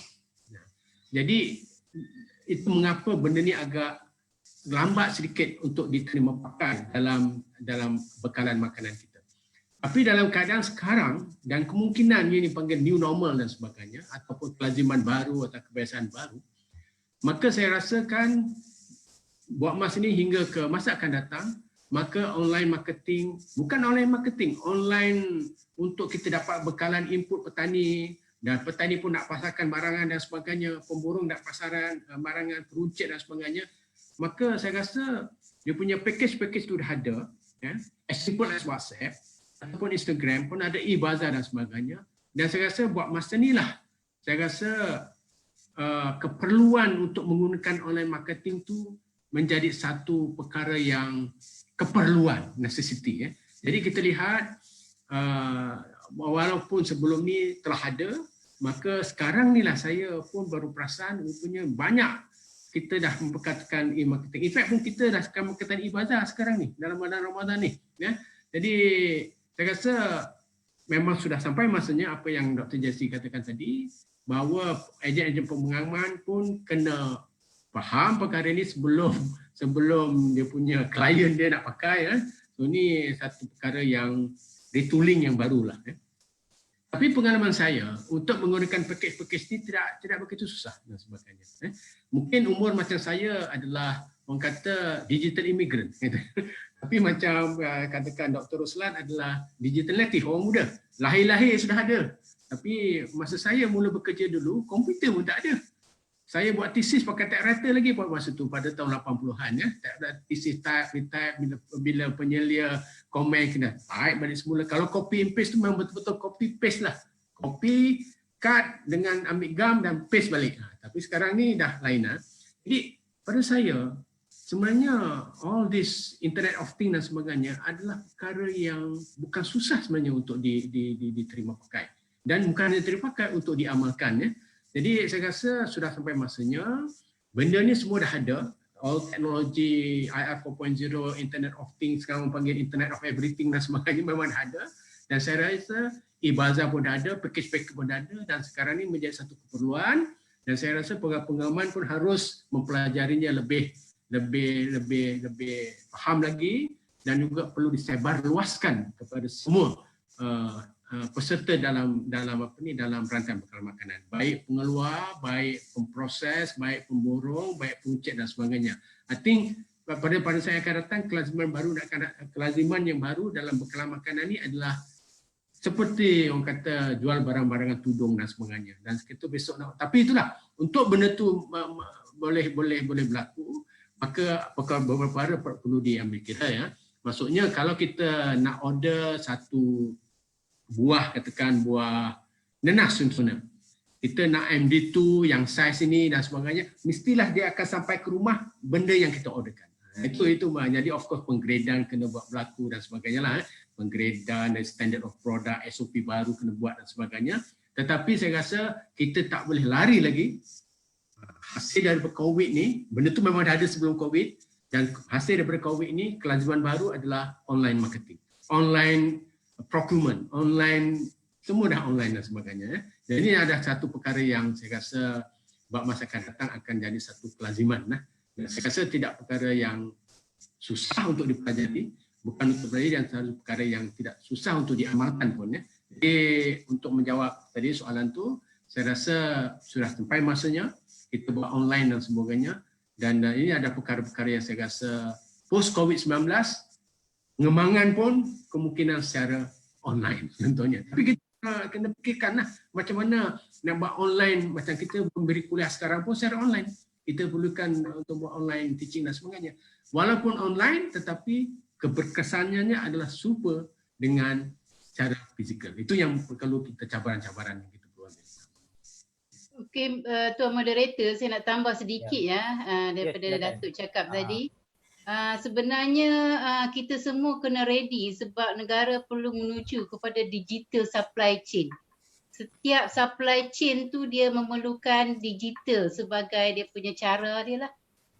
Jadi itu mengapa benda ni agak lambat sedikit untuk diterima pakai dalam bekalan makanan kita. Tapi dalam keadaan sekarang dan kemungkinan ini panggil new normal dan sebagainya ataupun kelaziman baru atau kebiasaan baru, maka saya rasakan buat masa ini hingga ke masa akan datang, maka online marketing, bukan online marketing, online untuk kita dapat bekalan input petani dan petani pun nak pasarkan barangan dan sebagainya, pemborong nak pasaran barangan, peruncit dan sebagainya, maka saya rasa dia punya package-package itu dah ada, ya, as simple as WhatsApp ataupun Instagram pun ada e-bazaar dan sebagainya. Dan saya rasa buat masa inilah saya rasa keperluan untuk menggunakan online marketing tu menjadi satu perkara yang keperluan, necessity. Ya. Jadi kita lihat walaupun sebelum ni telah ada, maka sekarang ni lah saya pun baru perasan rupanya banyak kita dah memperkatakan e-marketing. In fact pun kita dah sekarang memperkatakan e-bazar sekarang ni dalam bulan Ramadan ni. Ya. Jadi saya rasa memang sudah sampai masanya apa yang Dr. Jessie katakan tadi, bahawa ejen-ejen pemahaman pun kena faham perkara ini sebelum dia punya klien dia nak pakai. Ya. So ni satu perkara yang retooling yang barulah. Ya. Tapi pengalaman saya untuk menggunakan pakej-pakej ini tidak begitu susah dan sebagainya. Mungkin umur macam saya adalah orang kata digital immigrant. Tapi macam katakan Dr. Roslan adalah digital native, orang muda. Lahir-lahir sudah ada. Tapi masa saya mula bekerja dulu, komputer pun tak ada. Saya buat thesis pakai typewriter lagi pada masa tu, pada tahun 80-an. Ya. Thesis type, retype, bila penyelia komen kena type balik semula. Kalau copy and paste tu memang betul-betul copy paste lah. Copy, cut dengan ambil gam dan paste balik. Tapi sekarang ni dah lain. Jadi pada saya, sebenarnya all this Internet of Things dan sebagainya adalah perkara yang bukan susah sebenarnya untuk diterima pakai. Dan bukan diterima pakai untuk diamalkan. Ya. Jadi saya rasa sudah sampai masanya benda ni semua dah ada. All teknologi IR 4.0, Internet of Things, sekarang panggil Internet of Everything dan sebagainya memang dah ada. Dan saya rasa e-bazar pun dah ada, package-package pun dah ada dan sekarang ni menjadi satu keperluan dan saya rasa pengaman pun harus mempelajarinya lebih faham lagi dan juga perlu disebarluaskan kepada semua peserta dalam rantai bekalan makanan, baik pengeluar, baik pemproses, baik pemborong, baik pencet dan sebagainya. I think pada saya akan datang kelaziman yang baru dalam bekalan makanan ini adalah seperti orang kata jual barang-barangan tudung dan sebagainya. Dan kita besok nak, tapi itulah untuk benda tu boleh berlaku, maka beberapa perkara perlu diambil kira ya. Maksudnya kalau kita nak order satu buah, katakan buah nenas contohnya, kita nak MD2 yang saiz ini dan sebagainya, mestilah dia akan sampai ke rumah benda yang kita orderkan. Itu jadi of course penggradan kena buat berlaku dan sebagainya lah. Penggradan dan standard of product, SOP baru kena buat dan sebagainya. Tetapi saya rasa kita tak boleh lari lagi. Hasil daripada COVID ni, benda tu memang dah ada sebelum COVID dan hasil daripada COVID ni, kelaziman baru adalah online marketing, online procurement, online, semua dah online dan sebagainya. Jadi ini ada satu perkara yang saya rasa buat masa akan datang akan jadi satu kelaziman. Dan saya rasa tidak perkara yang susah untuk dipelajari, bukan untuk dipelajari dan satu perkara yang tidak susah untuk diamalkan pun. Jadi untuk menjawab tadi soalan tu, saya rasa sudah sampai masanya kita buat online dan sebagainya. Dan ini ada perkara-perkara yang saya rasa post COVID-19 pengembangan pun kemungkinan secara online contohnya. Tapi kita kena fikirkanlah macam mana nak buat online, macam kita memberi kuliah sekarang pun secara online. Kita perlukan untuk buat online teaching dan sebagainya. Walaupun online tetapi keberkesannya adalah super dengan cara fizikal. Itu yang perlu kita cabaran-cabaran yang kita perlu ambil. Okey, Tuan Moderator, saya nak tambah sedikit daripada Datuk cakap tadi. Sebenarnya kita semua kena ready sebab negara perlu menuju kepada digital supply chain. Setiap supply chain tu dia memerlukan digital sebagai dia punya cara dia lah.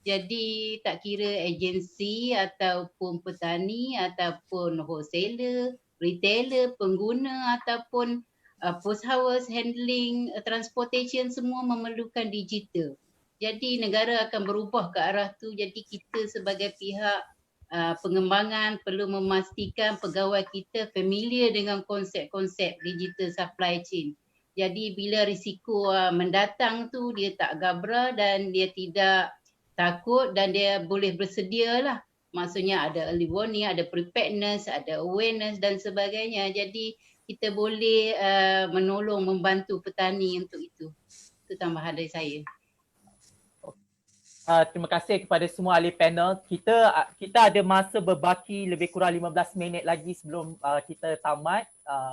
Jadi tak kira agensi ataupun petani ataupun wholesaler, retailer, pengguna ataupun post house handling, transportation semua memerlukan digital. Jadi negara akan berubah ke arah tu. Jadi kita sebagai pihak pengembangan perlu memastikan pegawai kita familiar dengan konsep-konsep digital supply chain. Jadi bila risiko mendatang tu dia tak gabra dan dia tidak takut dan dia boleh bersedia lah. Maksudnya ada early warning, ada preparedness, ada awareness dan sebagainya. Jadi kita boleh menolong, membantu petani untuk itu. Itu tambahan dari saya. Terima kasih kepada semua ahli panel. Kita ada masa berbaki lebih kurang 15 minit lagi sebelum kita tamat.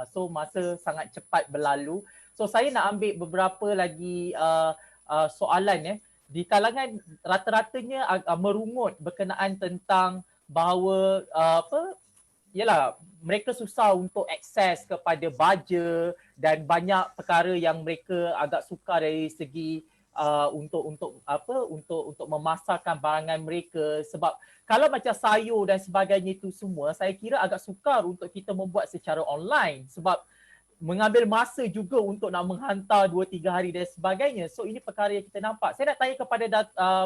So masa sangat cepat berlalu. So saya nak ambil beberapa lagi soalan di kalangan rata-ratanya merungut berkenaan tentang bahawa mereka susah untuk akses kepada baja dan banyak perkara yang mereka agak sukar dari segi untuk memasarkan barangan mereka, sebab kalau macam sayur dan sebagainya itu semua, saya kira agak sukar untuk kita membuat secara online sebab mengambil masa juga untuk nak menghantar 2-3 hari dan sebagainya. So ini perkara yang kita nampak. Saya nak tanya kepada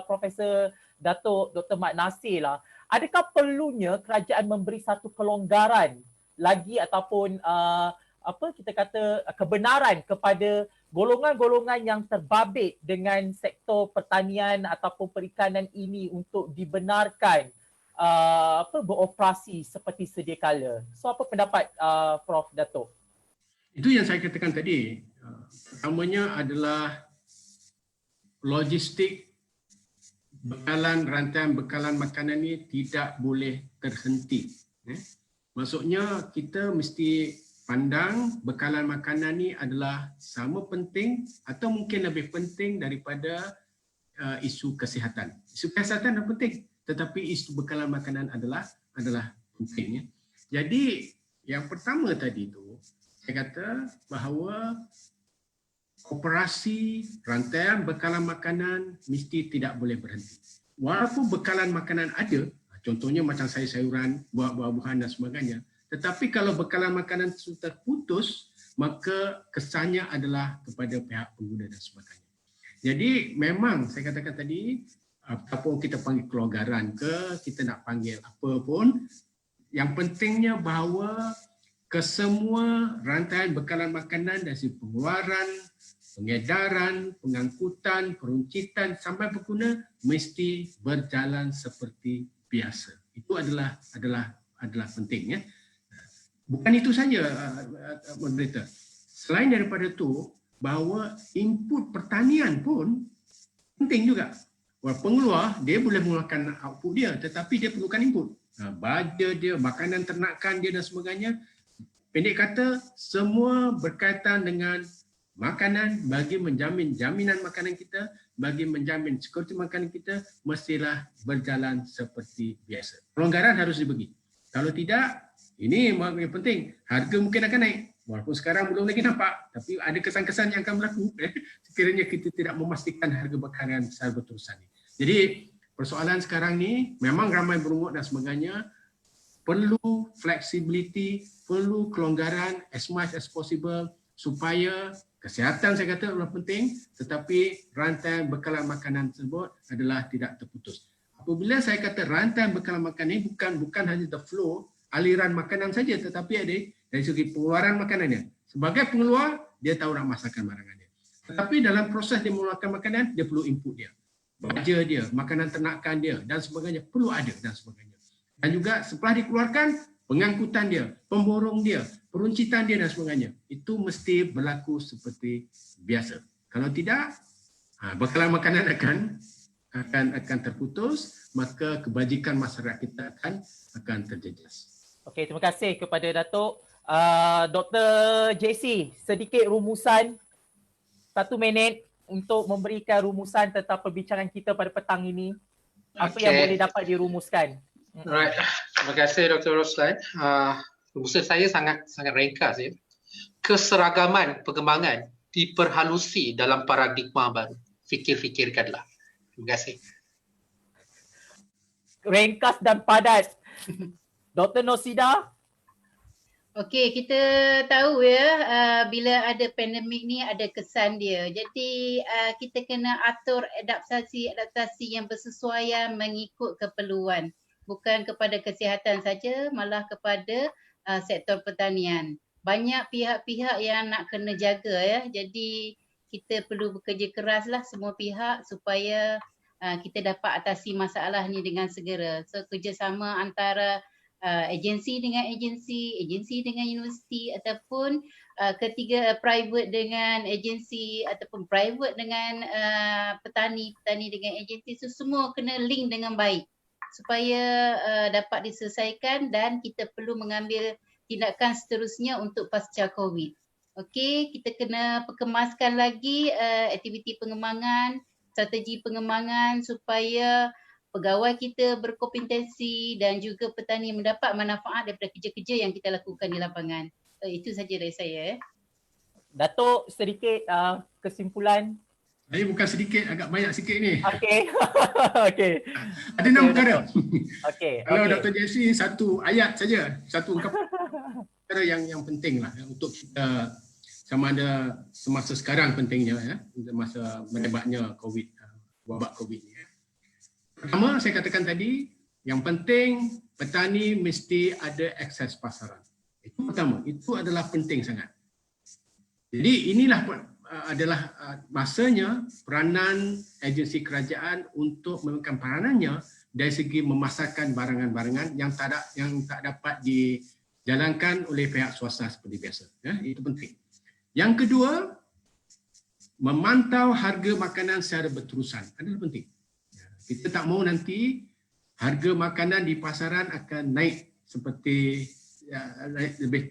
Profesor Datuk Dr. Mat Nasir lah, adakah perlunya kerajaan memberi satu kelonggaran lagi ataupun kita kata kebenaran kepada golongan-golongan yang terbabit dengan sektor pertanian ataupun perikanan ini untuk dibenarkan beroperasi seperti sedia kala. So apa pendapat Prof Datuk? Itu yang saya katakan tadi. Pertamanya adalah logistik rantaian bekalan makanan ini tidak boleh terhenti. Maksudnya kita mesti pandang bekalan makanan ni adalah sama penting atau mungkin lebih penting daripada isu kesihatan. Isu kesihatan adalah penting, tetapi isu bekalan makanan adalah penting. Jadi yang pertama tadi tu saya kata bahawa operasi rantaian bekalan makanan mesti tidak boleh berhenti. Walaupun bekalan makanan ada, contohnya macam sayur-sayuran, buah-buahan dan sebagainya, tetapi kalau bekalan makanan itu terputus, maka kesannya adalah kepada pihak pengguna dan sebagainya. Jadi memang saya katakan tadi, apapun kita panggil kelonggaran ke, kita nak panggil apa pun, yang pentingnya bahawa kesemua rantaian bekalan makanan dari segi pengeluaran, pengedaran, pengangkutan, peruncitan sampai pengguna mesti berjalan seperti biasa. Itu adalah penting, ya. Bukan itu saja, moderator. Selain daripada itu, bahawa input pertanian pun penting juga. Pengeluar dia boleh mengeluarkan output dia, tetapi dia perlukan input. Baja dia, makanan ternakan dia dan sebagainya. Pendek kata, semua berkaitan dengan makanan, bagi menjamin jaminan makanan kita, bagi menjamin sekuriti makanan kita, mestilah berjalan seperti biasa. Pelonggaran harus dibagi. Kalau tidak, ini yang penting, harga mungkin akan naik. Walaupun sekarang belum lagi nampak, tapi ada kesan-kesan yang akan berlaku sekiranya kita tidak memastikan harga bekalan secara berterusan. Jadi persoalan sekarang ni memang ramai berumur dan sebagainya, perlu flexibility, perlu kelonggaran as much as possible supaya kesihatan saya kata adalah penting, tetapi rantai bekalan makanan tersebut adalah tidak terputus. Apabila saya kata rantai bekalan makanan ini bukan hanya the flow, aliran makanan saja, tetapi ada dari segi pengeluaran makanannya. Sebagai pengeluar, dia tahu nak masakkan barangannya. Tetapi dalam proses dia mengeluarkan makanan, dia perlu input dia. Baja dia, makanan ternakan dia dan sebagainya perlu ada dan sebagainya. Dan juga setelah dikeluarkan, pengangkutan dia, pemborong dia, peruncitan dia dan sebagainya. Itu mesti berlaku seperti biasa. Kalau tidak, bekalan makanan akan terputus, maka kebajikan masyarakat kita akan terjejas. Okey, terima kasih kepada Datuk. Dr. JC, sedikit rumusan 1 minit untuk memberikan rumusan tentang perbincangan kita pada petang ini. Apa yang boleh dapat dirumuskan? Right. Terima kasih Dr. Roslan. Rumusan saya sangat ringkas, ya. Keseragaman pengembangan diperhalusi dalam paradigma baru. Fikir-fikirkanlah. Terima kasih. Ringkas dan padat. Dr. Nosida? Okey, kita tahu ya bila ada pandemik ni ada kesan dia. Jadi kita kena atur adaptasi yang bersesuaian mengikut keperluan. Bukan kepada kesihatan saja, malah kepada sektor pertanian. Banyak pihak-pihak yang nak kena jaga ya. Jadi kita perlu bekerja keraslah semua pihak supaya kita dapat atasi masalah ni dengan segera. So kerjasama antara agensi dengan agensi dengan universiti ataupun ketiga private dengan agensi ataupun private dengan petani dengan agensi, so semua kena link dengan baik supaya dapat diselesaikan dan kita perlu mengambil tindakan seterusnya untuk pasca COVID. Okey, kita kena perkemaskan lagi aktiviti pengembangan, strategi pengembangan supaya pegawai kita berkompetensi dan juga petani mendapat manfaat daripada kerja-kerja yang kita lakukan di lapangan. Itu saja dari saya. Datuk, sedikit kesimpulan. Saya bukan sedikit, agak banyak sikit ni. Okey. Okey. Ada 6 perkara. Okey. Kalau Okey. Dr. Jesse satu ayat saja, satu ungkapan perkara yang penting lah untuk kita, sama ada semasa sekarang pentingnya ya, masa merebaknya COVID, wabak COVID ni. Pertama saya katakan tadi, yang penting petani mesti ada akses pasaran. Itu pertama, itu adalah penting sangat. Jadi inilah adalah masanya peranan agensi kerajaan untuk memainkan peranannya dari segi memasarkan barangan-barangan yang tak dapat dijalankan oleh pihak swasta seperti biasa. Ya, itu penting. Yang kedua, memantau harga makanan secara berterusan adalah penting. Kita tak mahu nanti harga makanan di pasaran akan naik seperti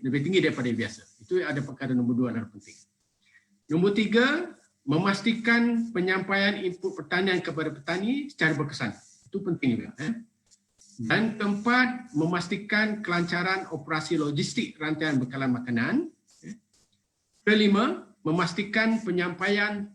lebih tinggi daripada biasa. Itu ada perkara nombor 2 adalah penting. Nombor 3, memastikan penyampaian input pertanian kepada petani secara berkesan. Itu penting juga. Dan keempat, memastikan kelancaran operasi logistik rantaian bekalan makanan. Kelima, memastikan penyimpanan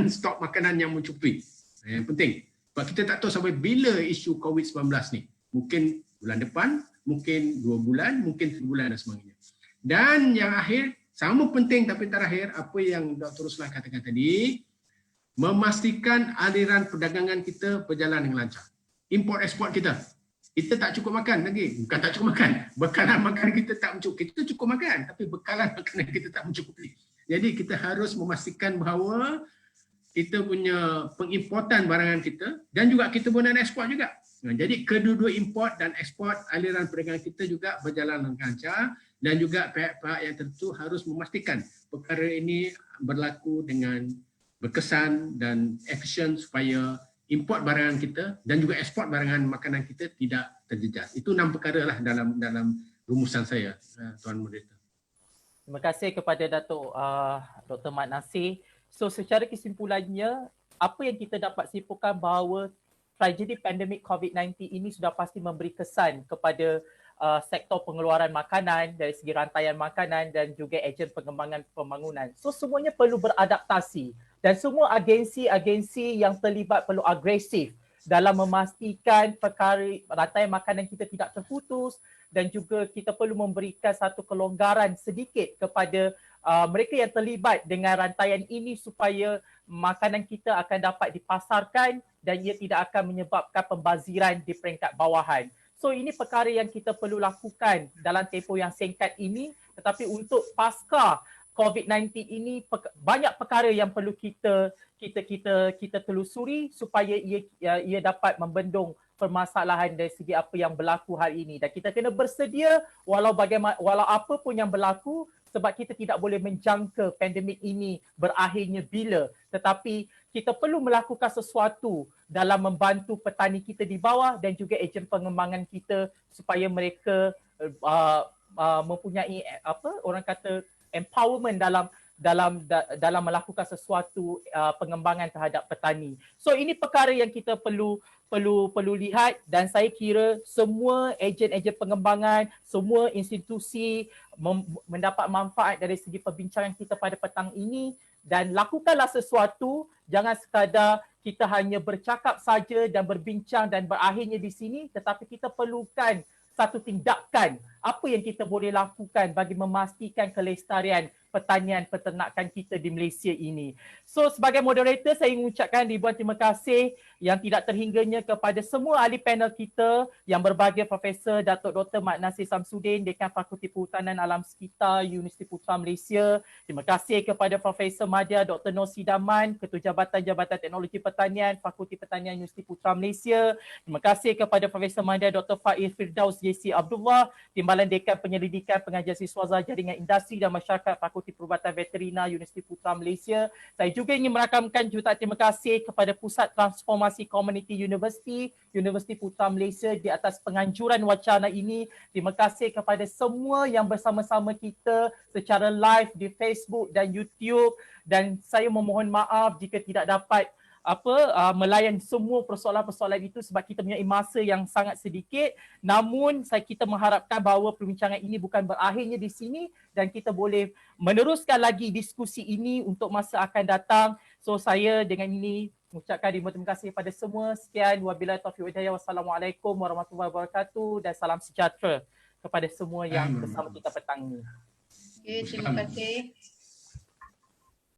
stok makanan yang mencukupi. Yang penting. Sebab kita tak tahu sampai bila isu COVID-19 ni. Mungkin bulan depan, mungkin 2 bulan, mungkin 3 bulan dan sebagainya. Dan yang akhir, sama penting tapi terakhir, apa yang Dr. Ruslan katakan tadi, memastikan aliran perdagangan kita berjalan dengan lancar. Import ekspor kita tak cukup makan lagi. Bukan tak cukup makan, bekalan makanan kita tak mencukupi. Kita cukup makan tapi bekalan makanan kita tak mencukupi. Jadi kita harus memastikan bahawa kita punya pengimportan barangan kita dan juga kita pun ada ekspor juga. Jadi kedua-dua import dan ekspor aliran perdagangan kita juga berjalan dengan lancar dan juga pihak-pihak yang tentu harus memastikan perkara ini berlaku dengan berkesan dan efisien supaya import barangan kita dan juga ekspor barangan makanan kita tidak terjejas. Itu 6 perkara lah dalam rumusan saya, Tuan Moderator. Terima kasih kepada Dr. Mat Nasir. So secara kesimpulannya, apa yang kita dapat simpulkan bahawa tragedi pandemik COVID-19 ini sudah pasti memberi kesan kepada sektor pengeluaran makanan dari segi rantaian makanan dan juga ejen pengembangan pembangunan. So semuanya perlu beradaptasi dan semua agensi-agensi yang terlibat perlu agresif dalam memastikan perkara rantaian makanan kita tidak terputus dan juga kita perlu memberikan satu kelonggaran sedikit kepada mereka yang terlibat dengan rantaian ini supaya makanan kita akan dapat dipasarkan dan ia tidak akan menyebabkan pembaziran di peringkat bawahan. So ini perkara yang kita perlu lakukan dalam tempoh yang singkat ini, tetapi untuk pasca COVID-19 ini banyak perkara yang perlu kita telusuri supaya ia dapat membendung permasalahan dari segi apa yang berlaku hari ini, dan kita kena bersedia walau apa pun yang berlaku, sebab kita tidak boleh menjangka pandemik ini berakhirnya bila, tetapi kita perlu melakukan sesuatu dalam membantu petani kita di bawah dan juga ejen pengembangan kita supaya mereka mempunyai orang kata empowerment dalam melakukan sesuatu pengembangan terhadap petani. So ini perkara yang kita perlu lihat, dan saya kira semua ejen-ejen pengembangan, semua institusi mendapat manfaat dari segi perbincangan kita pada petang ini, dan lakukanlah sesuatu, jangan sekadar kita hanya bercakap saja dan berbincang dan berakhirnya di sini, tetapi kita perlukan satu tindakan apa yang kita boleh lakukan bagi memastikan kelestarian pertanian peternakan kita di Malaysia ini. So sebagai moderator, saya ingin mengucapkan ribuan terima kasih yang tidak terhingganya kepada semua ahli panel kita yang berbahagia, Profesor Datuk Dr. Mat Nasir Samsudin, Dekan Fakulti Perhutanan Alam Sekitar Universiti Putra Malaysia. Terima kasih kepada Profesor Madya Dr. Nur Sidaman, Ketua Jabatan Teknologi Pertanian Fakulti Pertanian Universiti Putra Malaysia. Terima kasih kepada Profesor Madya Dr. Faiz Firdaus JC Abdullah, Timbalan Dekan Penyelidikan Pengajian Siswaza Jaringan Industri dan Masyarakat Fakulti Perubatan Veterina Universiti Putra Malaysia. Saya juga ingin merakamkan jutaan terima kasih kepada Pusat Transformasi Community University Putra Malaysia di atas penganjuran wacana ini. Terima kasih kepada semua yang bersama-sama kita secara live di Facebook dan YouTube, dan saya memohon maaf jika tidak dapat melayan semua persoalan-persoalan itu sebab kita punya masa yang sangat sedikit. Namun kita mengharapkan bahawa perbincangan ini bukan berakhirnya di sini dan kita boleh meneruskan lagi diskusi ini untuk masa akan datang. So saya dengan ini mengucapkan terima kasih kepada semua. Sekian, wabillahi taufiq wal hidayah. Wassalamualaikum warahmatullahi wabarakatuh dan salam sejahtera kepada semua yang bersama kita petang ini. Okay, terima kasih.